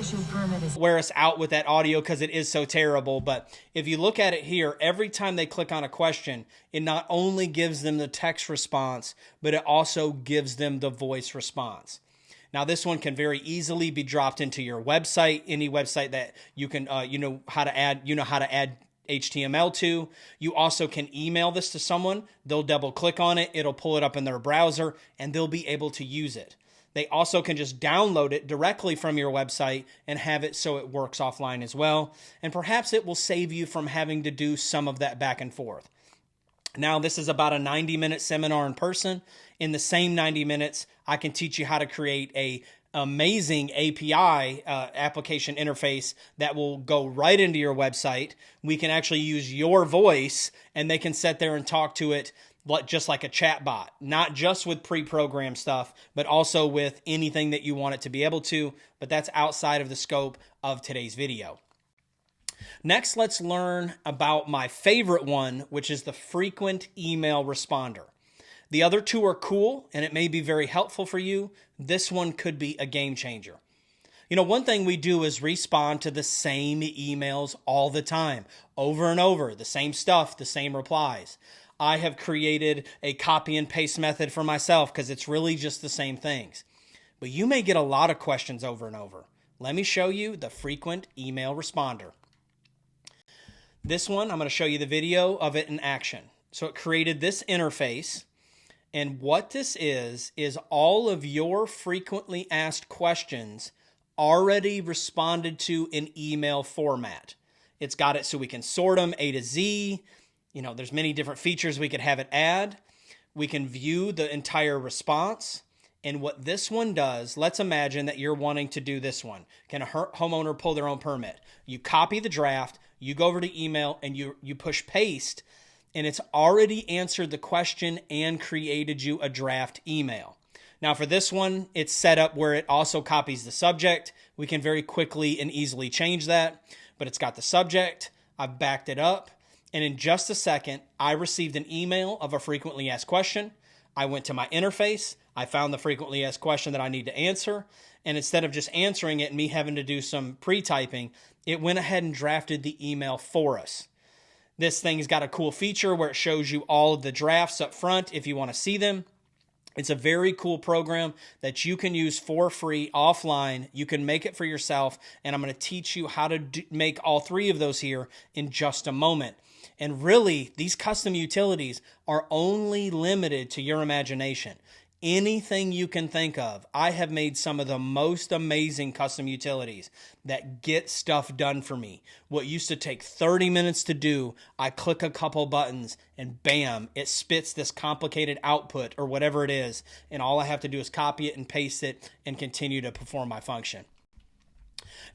Wear us out with that audio because it is so terrible, but if you look at it here, every time they click on a question, it not only gives them the text response, but it also gives them the voice response. Now, this one can very easily be dropped into your website, any website that you can, you know how to add HTML to. You also can email this to someone. They'll double click on it. It'll pull it up in their browser, and they'll be able to use it. They also can just download it directly from your website and have it so it works offline as well. And perhaps it will save you from having to do some of that back and forth. Now, this is about a 90-minute seminar in person. In the same 90 minutes, I can teach you how to create a amazing API application interface that will go right into your website. We can actually use your voice, and they can sit there and talk to it just like a chat bot, not just with pre-programmed stuff, but also with anything that you want it to be able to. But that's outside of the scope of today's video. Next, let's learn about my favorite one, which is the frequent email responder. The other two are cool, and it may be very helpful for you. This one could be a game changer. You know, one thing we do is respond to the same emails all the time, over and over, the same stuff, the same replies. I have created a copy and paste method for myself because it's really just the same things. But you may get a lot of questions over and over. Let me show you the frequent email responder. This one, I'm going to show you the video of it in action. So it created this interface, and what this is all of your frequently asked questions already responded to in email format. It's got it so we can sort them A to Z. You know, there's many different features we could have it add. We can view the entire response. And what this one does, let's imagine that you're wanting to do this one. Can a homeowner pull their own permit? You copy the draft, you go over to email, and you push paste, and it's already answered the question and created you a draft email. Now for this one, it's set up where it also copies the subject. We can very quickly and easily change that, but it's got the subject. I've backed it up, and in just a second, I received an email of a frequently asked question. I went to my interface. I found the frequently asked question that I need to answer. And instead of just answering it and me having to do some pre-typing, it went ahead and drafted the email for us. This thing's got a cool feature where it shows you all of the drafts up front if you want to see them. It's a very cool program that you can use for free offline. You can make it for yourself, and I'm going to teach you how to make all three of those here in just a moment. And really, these custom utilities are only limited to your imagination. Anything you can think of. I have made some of the most amazing custom utilities that get stuff done for me. What used to take 30 minutes to do, I click a couple buttons and bam, it spits this complicated output or whatever it is. And all I have to do is copy it and paste it and continue to perform my function.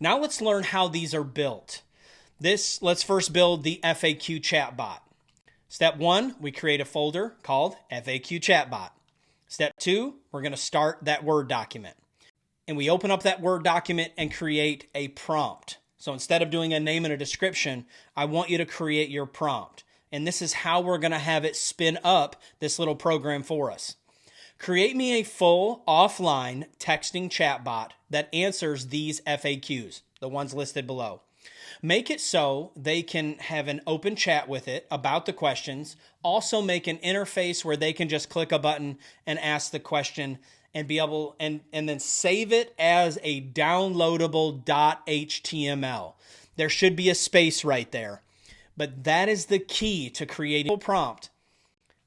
Now let's learn how these are built. Let's first build the FAQ chatbot. Step 1, we create a folder called FAQ chatbot. Step 2, we're going to start that Word document. And we open up that Word document and create a prompt. So instead of doing a name and a description, I want you to create your prompt. And this is how we're going to have it spin up this little program for us. Create me a full offline texting chatbot that answers these FAQs, the ones listed below. Make it so they can have an open chat with it about the questions. Also make an interface where they can just click a button and ask the question and be able and then save it as a downloadable .html. There should be a space right there. But that is the key to creating a prompt.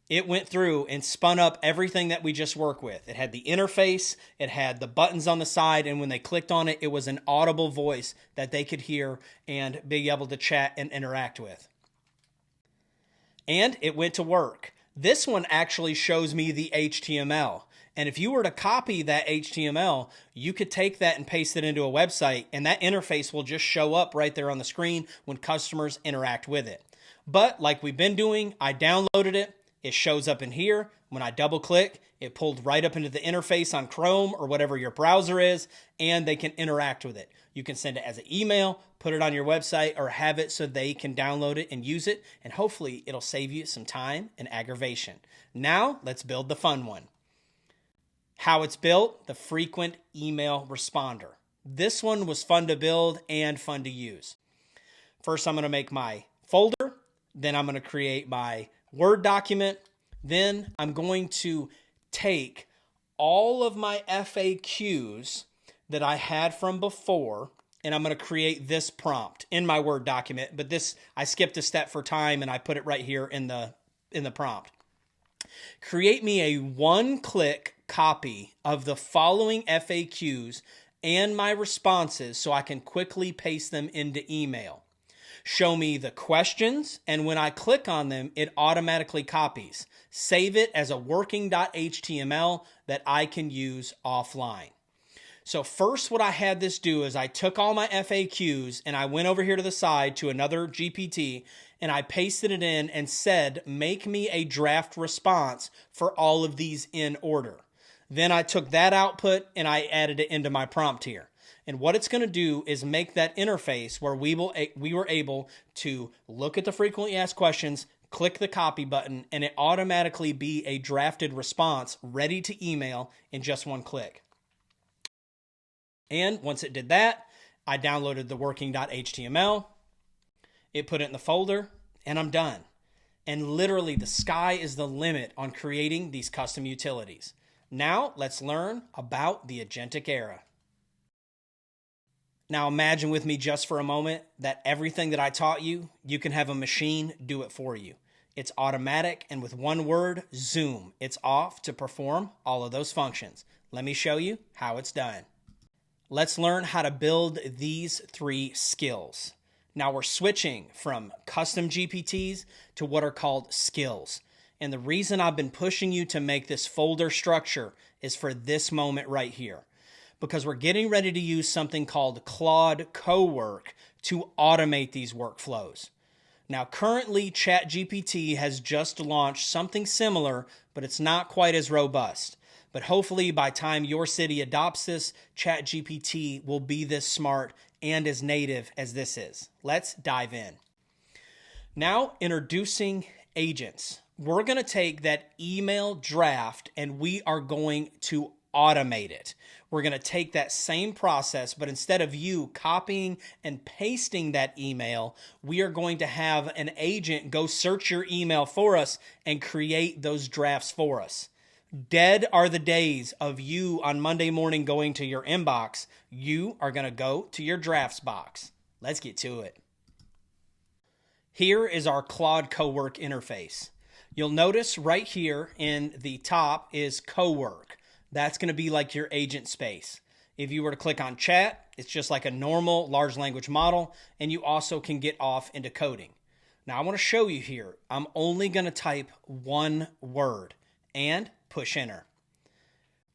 It went through and spun up everything that we just worked with. It had the interface, it had the buttons on the side, and when they clicked on it, it was an audible voice that they could hear and be able to chat and interact with. And it went to work. This one actually shows me the HTML. And if you were to copy that HTML, you could take that and paste it into a website, and that interface will just show up right there on the screen when customers interact with it. But like we've been doing, I downloaded it. It shows up in here. When I double click, it pulled right up into the interface on Chrome or whatever your browser is, and they can interact with it. You can send it as an email, put it on your website, or have it so they can download it and use it, and hopefully it'll save you some time and aggravation. Now, let's build the fun one. How it's built, the frequent email responder. This one was fun to build and fun to use. First, I'm going to make my folder. Then I'm going to create my Word document. Then I'm going to take all of my FAQs that I had from before, and I'm going to create this prompt in my Word document. But this, I skipped a step for time, and I put it right here in the prompt. Create me a one-click copy of the following FAQs and my responses so I can quickly paste them into email. Show me the questions, and when I click on them, it automatically copies. Save it as a working .html that I can use offline. So first, what I had this do is I took all my FAQs and I went over here to the side to another GPT and I pasted it in and said, make me a draft response for all of these in order. Then I took that output and I added it into my prompt here. And what it's going to do is make that interface where we were able to look at the frequently asked questions, click the copy button, and it automatically be a drafted response ready to email in just one click. And once it did that, I downloaded the working.html, it put it in the folder, and I'm done. And literally the sky is the limit on creating these custom utilities. Now let's learn about the agentic era. Now imagine with me just for a moment that everything that I taught you, you can have a machine do it for you. It's automatic, and with one word, zoom, it's off to perform all of those functions. Let me show you how it's done. Let's learn how to build these 3 skills. Now we're switching from custom GPTs to what are called skills. And the reason I've been pushing you to make this folder structure is for this moment right here. Because we're getting ready to use something called Claude Cowork to automate these workflows. Now, currently, ChatGPT has just launched something similar, but it's not quite as robust. But hopefully, by the time your city adopts this, ChatGPT will be this smart and as native as this is. Let's dive in. Now, introducing agents. We're going to take that email draft and we are going to automate it. We're going to take that same process, but instead of you copying and pasting that email, we are going to have an agent go search your email for us and create those drafts for us. Dead are the days of you on Monday morning going to your inbox. You are going to go to your drafts box. Let's get to it. Here is our Claude Cowork interface. You'll notice right here in the top is Cowork. That's going to be like your agent space. If you were to click on chat, it's just like a normal large language model, and you also can get off into coding. Now I want to show you here, I'm only going to type one word and push enter.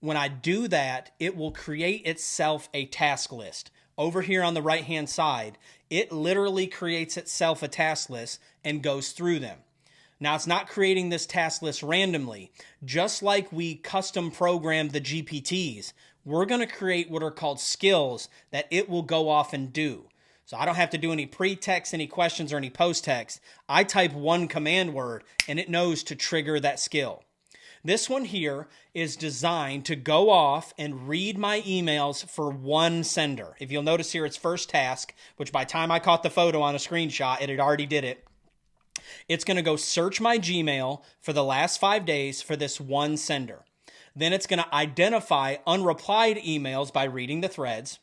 When I do that, it will create itself a task list. Over here on the right hand side, it literally creates itself a task list and goes through them. Now, it's not creating this task list randomly. Just like we custom programmed the GPTs, we're going to create what are called skills that it will go off and do. So I don't have to do any pre-text, any questions, or any post-text. I type one command word, and it knows to trigger that skill. This one here is designed to go off and read my emails for one sender. If you'll notice here, it's first task, which by the time I caught the photo on a screenshot, it had already did it. It's going to go search my Gmail for the last 5 days for this one sender. Then it's going to identify unreplied emails by reading the threads.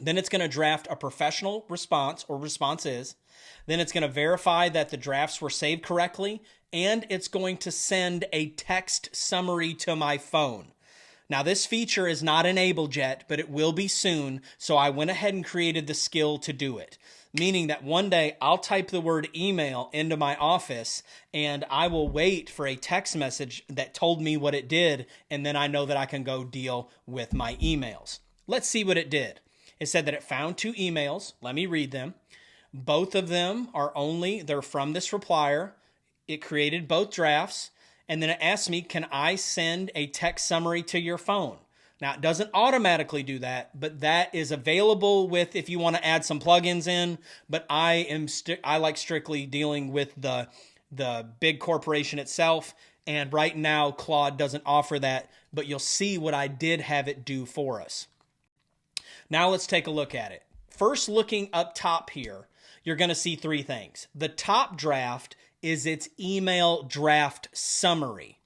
Then it's going to draft a professional response or responses. Then it's going to verify that the drafts were saved correctly, and it's going to send a text summary to my phone. Now, this feature is not enabled yet, but it will be soon, so I went ahead and created the skill to do it, meaning that one day I'll type the word email into my office, and I will wait for a text message that told me what it did, and then I know that I can go deal with my emails. Let's see what it did. It said that it found 2 emails. Let me read them. Both of them they're from this replier. It created both drafts. And then it asked me, can I send a text summary to your phone? Now, it doesn't automatically do that, but that is available with if you want to add some plugins in. But I like strictly dealing with the big corporation itself. And right now, Claude doesn't offer that, but you'll see what I did have it do for us. Now let's take a look at it. First, looking up top here, you're going to see 3 things. The top draft is its email draft summary.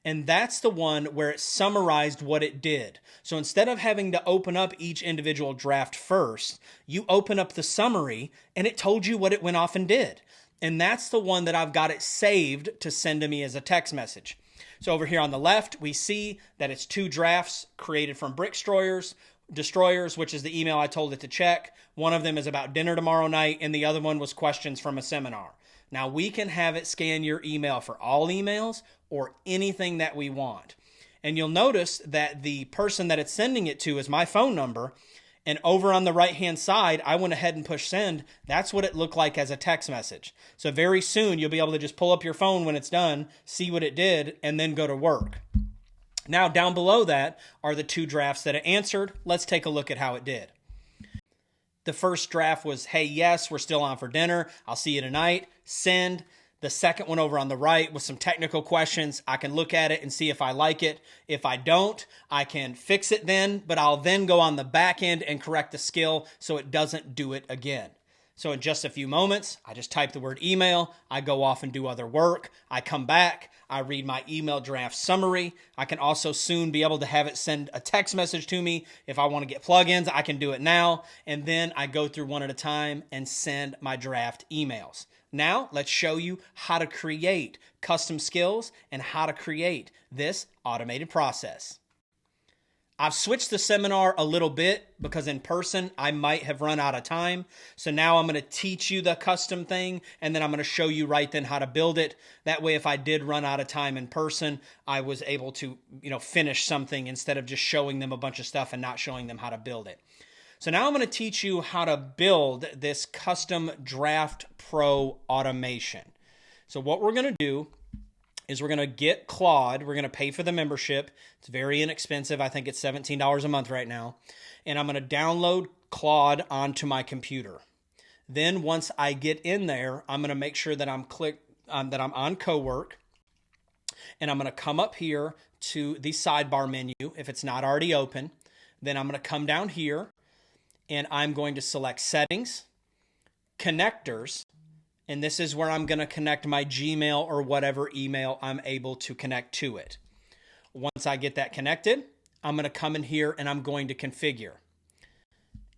And that's the one where it summarized what it did. So instead of having to open up each individual draft first, you open up the summary and it told you what it went off and did. And that's the one that I've got it saved to send to me as a text message. So over here on the left, we see that it's 2 drafts created from Brick Destroyers, which is the email I told it to check. One of them is about dinner tomorrow night, and the other one was questions from a seminar. Now, we can have it scan your email for all emails or anything that we want. And you'll notice that the person that it's sending it to is my phone number. And over on the right-hand side, I went ahead and pushed send. That's what it looked like as a text message. So very soon, you'll be able to just pull up your phone when it's done, see what it did, and then go to work. Now, down below that are the 2 drafts that it answered. Let's take a look at how it did. The first draft was, hey, yes, we're still on for dinner. I'll see you tonight. Send. The second one over on the right with some technical questions. I can look at it and see if I like it. If I don't, I can fix it then, but I'll then go on the back end and correct the skill so it doesn't do it again. So in just a few moments, I just type the word email. I go off and do other work. I come back. I read my email draft summary. I can also soon be able to have it send a text message to me. If I want to get plugins, I can do it now. And then I go through one at a time and send my draft emails. Now, let's show you how to create custom skills and how to create this automated process. I've switched the seminar a little bit because in person, I might have run out of time. So now I'm going to teach you the custom thing, and then I'm going to show you right then how to build it. That way, if I did run out of time in person, I was able to, finish something instead of just showing them a bunch of stuff and not showing them how to build it. So now I'm going to teach you how to build this custom Draft Pro automation. So what we're going to do is we're going to get Claude. We're going to pay for the membership. It's very inexpensive. I think it's $17 a month right now. And I'm going to download Claude onto my computer. Then once I get in there, I'm going to make sure that I'm on Cowork. And I'm going to come up here to the sidebar menu if it's not already open. Then I'm going to come down here and I'm going to select Settings, Connectors, and this is where I'm going to connect my Gmail or whatever email I'm able to connect to it. Once I get that connected, I'm going to come in here and I'm going to configure.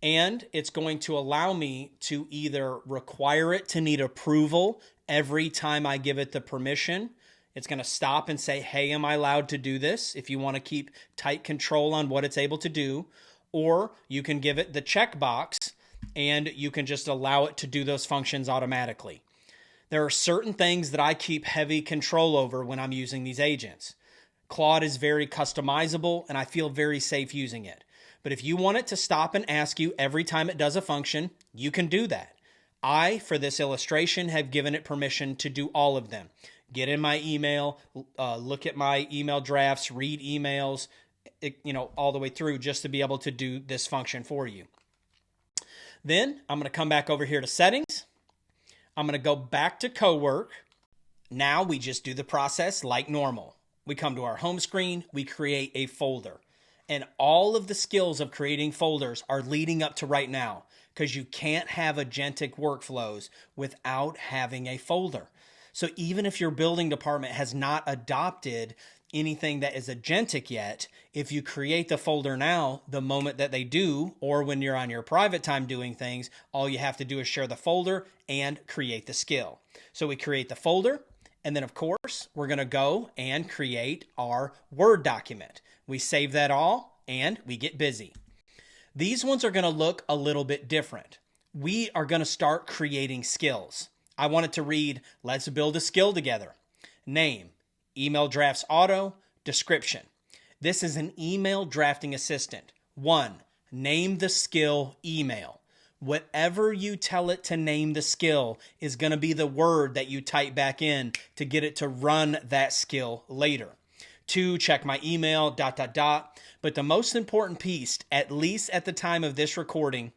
And it's going to allow me to either require it to need approval every time I give it the permission. It's going to stop and say, hey, am I allowed to do this? If you want to keep tight control on what it's able to do. Or you can give it the checkbox and you can just allow it to do those functions automatically. There are certain things that I keep heavy control over when I'm using these agents. Claude is very customizable and I feel very safe using it. But if you want it to stop and ask you every time it does a function, you can do that. I, for this illustration, have given it permission to do all of them. Get in my email, look at my email drafts, read emails, all the way through just to be able to do this function for you. Then I'm going to come back over here to Settings. I'm going to go back to Cowork. Now we just do the process like normal. We come to our home screen, we create a folder. And all of the skills of creating folders are leading up to right now, because you can't have agentic workflows without having a folder. So even if your building department has not adopted anything that is agentic yet, if you create the folder now, the moment that they do, or when you're on your private time doing things, all you have to do is share the folder and create the skill. So we create the folder, and then of course, we're going to go and create our Word document. We save that all, and we get busy. These ones are going to look a little bit different. We are going to start creating skills. I want it to read, let's build a skill together. Name, email drafts auto, description. This is an email drafting assistant. 1, name the skill email. Whatever you tell it to name the skill is going to be the word that you type back in to get it to run that skill later. 2, check my email, ... But the most important piece, at least at the time of this recording,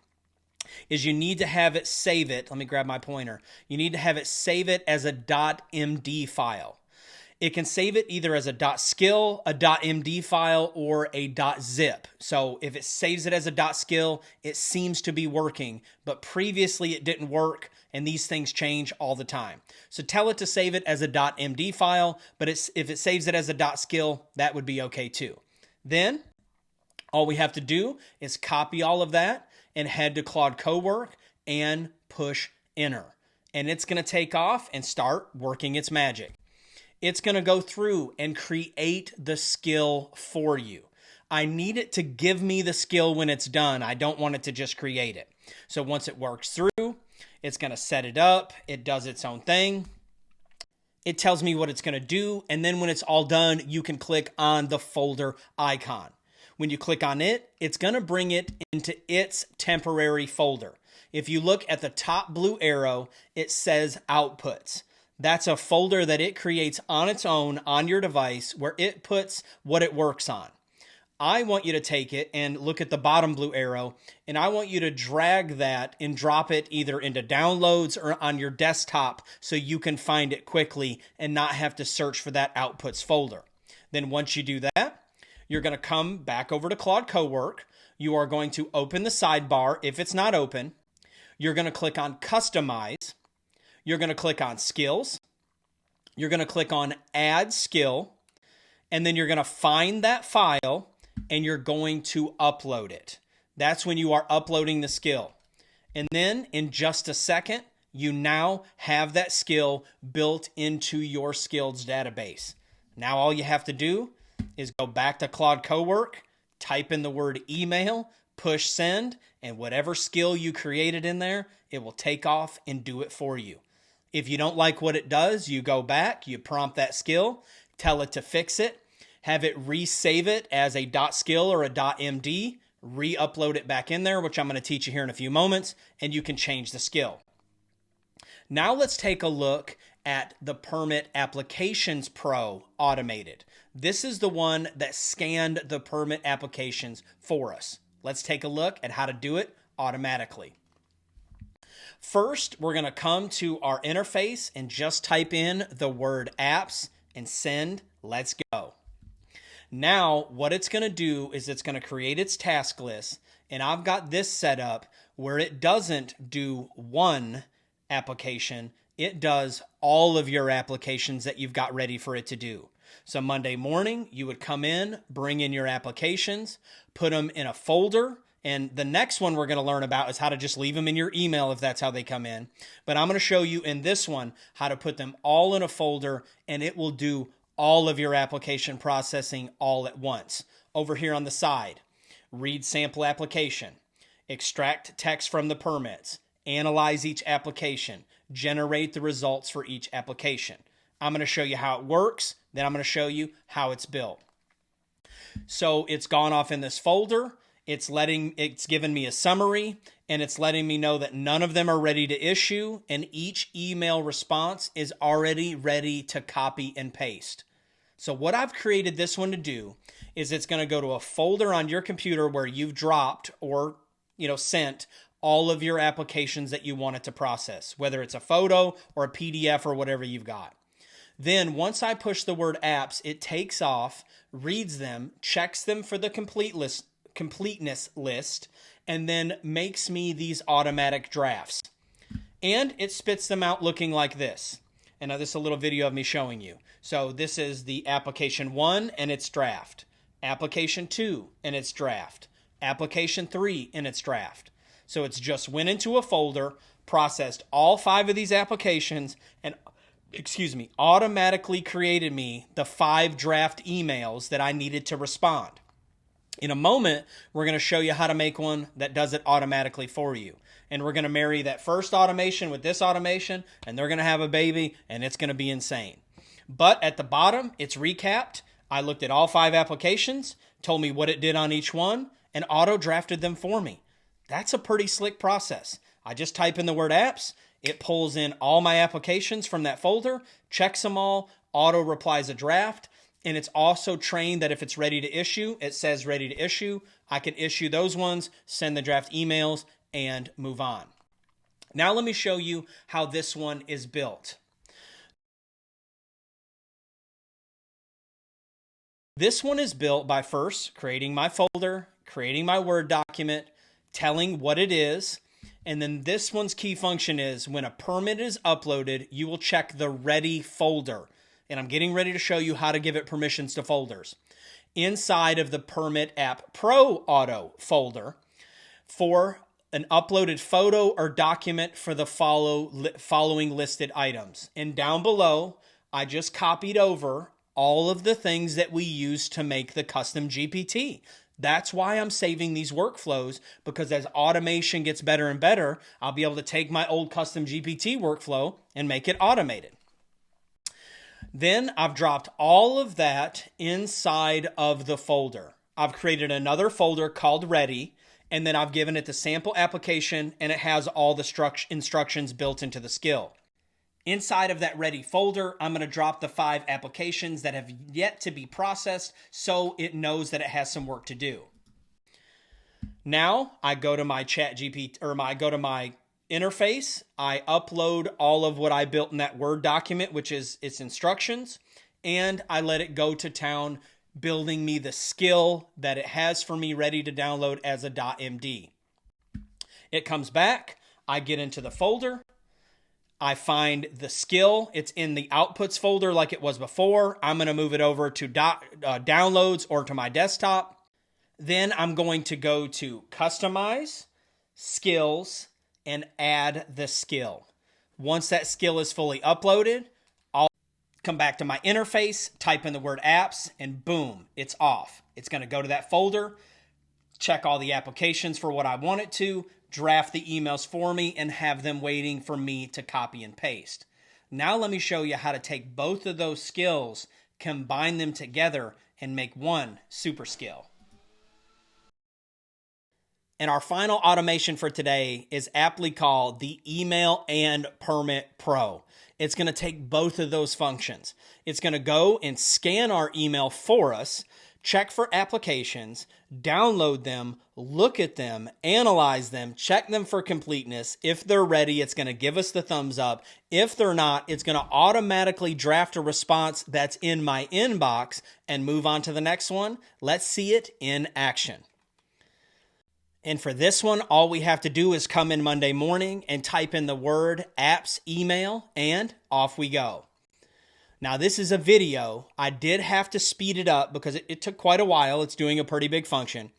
is you need to have it save it. Let me grab my pointer. You need to have it save it as a .md file. It can save it either as a .skill, a .md file, or a .zip. So if it saves it as a .skill, it seems to be working, but previously it didn't work, and these things change all the time. So tell it to save it as a .md file, but if it saves it as a .skill, that would be okay too. Then all we have to do is copy all of that and head to Claude Cowork and push enter. And it's going to take off and start working its magic. It's going to go through and create the skill for you. I need it to give me the skill when it's done. I don't want it to just create it. So once it works through, it's going to set it up. It does its own thing. It tells me what it's going to do. And then when it's all done, you can click on the folder icon. When you click on it, it's going to bring it into its temporary folder. If you look at the top blue arrow, it says outputs. That's a folder that it creates on its own on your device where it puts what it works on. I want you to take it and look at the bottom blue arrow, and I want you to drag that and drop it either into downloads or on your desktop so you can find it quickly and not have to search for that outputs folder. Then once you do that, you're going to come back over to Claude Cowork. You are going to open the sidebar if it's not open. You're going to click on Customize. You're going to click on Skills. You're going to click on Add Skill. And then you're going to find that file and you're going to upload it. That's when you are uploading the skill. And then in just a second, you now have that skill built into your skills database. Now all you have to do is go back to Claude Cowork, type in the word email, push send, and whatever skill you created in there, it will take off and do it for you. If you don't like what it does, you go back, you prompt that skill, tell it to fix it, have it resave it as a .skill or a .md, re-upload it back in there, which I'm going to teach you here in a few moments, and you can change the skill. Now let's take a look at the Permit Applications Pro Automated. This is the one that scanned the permit applications for us. Let's take a look at how to do it automatically. First, we're going to come to our interface and just type in the word apps and send. Let's go. Now, what it's going to do is it's going to create its task list, and I've got this set up where it doesn't do one application, it does all of your applications that you've got ready for it to do. So Monday morning, you would come in, bring in your applications, put them in a folder, and the next one we're going to learn about is how to just leave them in your email if that's how they come in. But I'm going to show you in this one how to put them all in a folder, and it will do all of your application processing all at once. Over here on the side, read sample application, extract text from the permits, analyze each application, generate the results for each application. I'm going to show you how it works, then I'm going to show you how it's built. So it's gone off in this folder, it's given me a summary, and it's letting me know that none of them are ready to issue, and each email response is already ready to copy and paste. So what I've created this one to do is it's going to go to a folder on your computer where you've dropped or sent all of your applications that you want it to process, whether it's a photo or a PDF or whatever you've got. Then once I push the word apps, it takes off, reads them, checks them for the completeness list, and then makes me these automatic drafts. And it spits them out looking like this. And now this is a little video of me showing you. So this is the application 1 and its draft. Application 2 and its draft. Application 3 and its draft. So it's just went into a folder, processed all 5 of these applications, and automatically created me the 5 draft emails that I needed to respond. In a moment, we're going to show you how to make one that does it automatically for you. And we're going to marry that first automation with this automation, and they're going to have a baby, and it's going to be insane. But at the bottom, it's recapped. I looked at all 5 applications, told me what it did on each one, and auto-drafted them for me. That's a pretty slick process. I just type in the word apps. It pulls in all my applications from that folder, checks them all, auto-replies a draft, and it's also trained that if it's ready to issue, it says ready to issue. I can issue those ones, send the draft emails, and move on. Now let me show you how this one is built. This one is built by first creating my folder, creating my Word document, telling what it is, and then this one's key function is when a permit is uploaded, you will check the ready folder. And I'm getting ready to show you how to give it permissions to folders. Inside of the Permit App Pro Auto folder for an uploaded photo or document for the following listed items. And down below, I just copied over all of the things that we use to make the custom GPT. That's why I'm saving these workflows, because as automation gets better and better, I'll be able to take my old custom GPT workflow and make it automated. Then I've dropped all of that inside of the folder. I've created another folder called Ready, and then I've given it the sample application, and it has all the instructions built into the skill. Inside of that Ready folder, I'm going to drop the 5 applications that have yet to be processed so it knows that it has some work to do. Now I go to my ChatGPT, or I go to my interface. I upload all of what I built in that Word document, which is its instructions, and I let it go to town building me the skill that it has for me ready to download as a .md. It comes back, I get into the folder, I find the skill, it's in the outputs folder like it was before. I'm going to move it over to downloads or to my desktop. Then I'm going to go to customize, skills, and add the skill. Once that skill is fully uploaded, I'll come back to my interface, type in the word apps, and boom, it's off. It's going to go to that folder, check all the applications for what I want it to, draft the emails for me, and have them waiting for me to copy and paste. Now let me show you how to take both of those skills, combine them together, and make one super skill. And our final automation for today is aptly called the Email and Permit Pro. It's going to take both of those functions. It's going to go and scan our email for us, check for applications, download them, look at them, analyze them, check them for completeness. If they're ready, it's going to give us the thumbs up. If they're not, it's going to automatically draft a response that's in my inbox and move on to the next one. Let's see it in action. And for this one, all we have to do is come in Monday morning and type in the word apps email, and off we go. Now, this is a video. I did have to speed it up because it took quite a while. It's doing a pretty big function.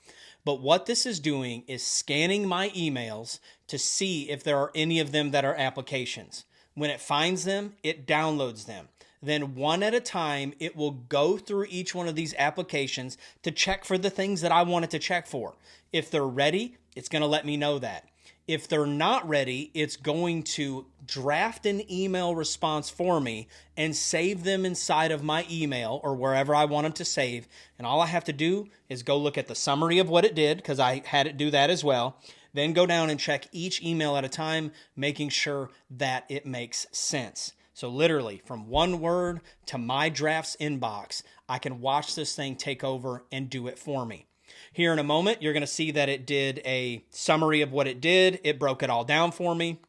But what this is doing is scanning my emails to see if there are any of them that are applications. When it finds them, it downloads them. Then one at a time, it will go through each one of these applications to check for the things that I want it to check for. If they're ready, it's going to let me know that. If they're not ready, it's going to draft an email response for me and save them inside of my email or wherever I want them to save. And all I have to do is go look at the summary of what it did, because I had it do that as well. Then go down and check each email at a time, making sure that it makes sense. So literally from one word to my drafts inbox, I can watch this thing take over and do it for me. Here in a moment, you're going to see that it did a summary of what it did. It broke it all down for me.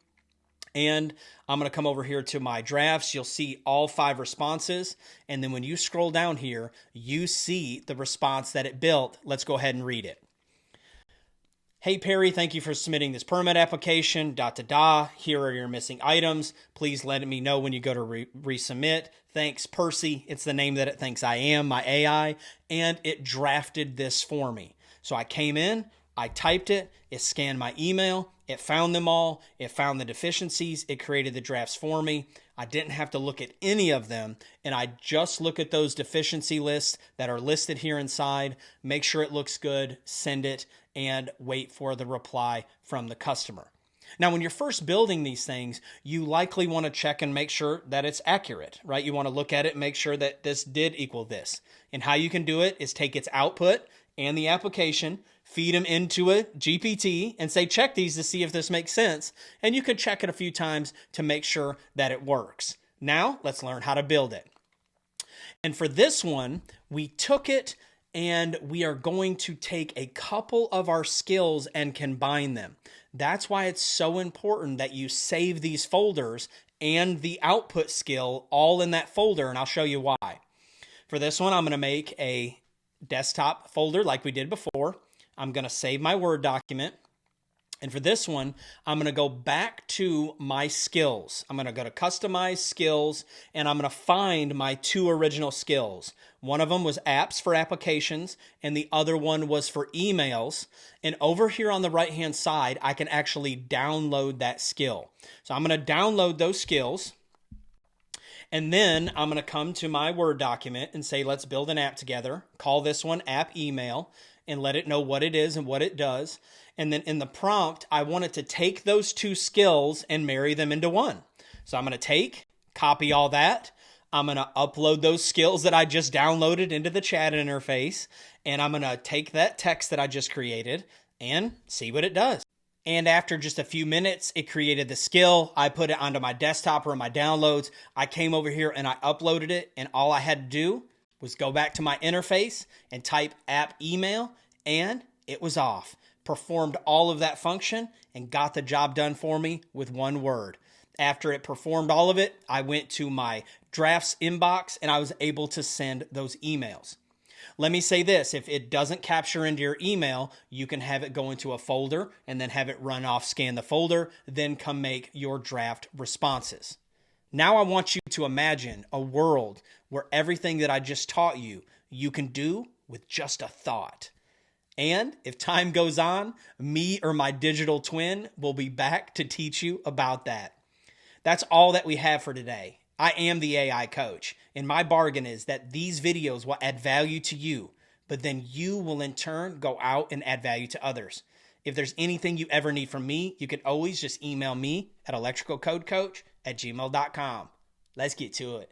And I'm going to come over here to my drafts. You'll see all 5 responses. And then when you scroll down here, you see the response that it built. Let's go ahead and read it. Hey Perry, thank you for submitting this permit application, ... Here are your missing items. Please let me know when you go to resubmit. Thanks, Percy. It's the name that it thinks I am, my AI, and it drafted this for me. So I came in, I typed it scanned my email, it found them all, it found the deficiencies, it created the drafts for me. I didn't have to look at any of them, and I just look at those deficiency lists that are listed here inside, make sure it looks good, send it, and wait for the reply from the customer. Now, when you're first building these things, you likely want to check and make sure that it's accurate, right? You want to look at it and make sure that this did equal this. And how you can do it is take its output and the application, feed them into a GPT and say, check these to see if this makes sense. And you can check it a few times to make sure that it works. Now, let's learn how to build it. And for this one, we took it and we are going to take a couple of our skills and combine them. That's why it's so important that you save these folders and the output skill all in that folder, and I'll show you why. For this one, I'm going to make a desktop folder like we did before. I'm going to save my Word document. And for this one, I'm going to go back to my skills. I'm going to go to Customize Skills, and I'm going to find my 2 original skills. One of them was apps for applications, and the other one was for emails. And over here on the right-hand side, I can actually download that skill. So I'm going to download those skills. And then I'm going to come to my Word document and say, let's build an app together. Call this one App Email and let it know what it is and what it does. And then in the prompt, I want it to take those 2 skills and marry them into one. So I'm going to copy all that. I'm going to upload those skills that I just downloaded into the chat interface. And I'm going to take that text that I just created and see what it does. And after just a few minutes, it created the skill. I put it onto my desktop or my downloads. I came over here and I uploaded it. And all I had to do was go back to my interface and type App Email, and it was off. Performed all of that function and got the job done for me with one word. After it performed all of it, I went to my drafts inbox and I was able to send those emails. Let me say this, if it doesn't capture into your email, you can have it go into a folder and then have it run off, scan the folder, then come make your draft responses. Now I want you to imagine a world where everything that I just taught you, you can do with just a thought. And if time goes on, me or my digital twin will be back to teach you about that. That's all that we have for today. I am the AI coach, and my bargain is that these videos will add value to you, but then you will in turn go out and add value to others. If there's anything you ever need from me, you can always just email me at electricalcodecoach@gmail.com. Let's get to it.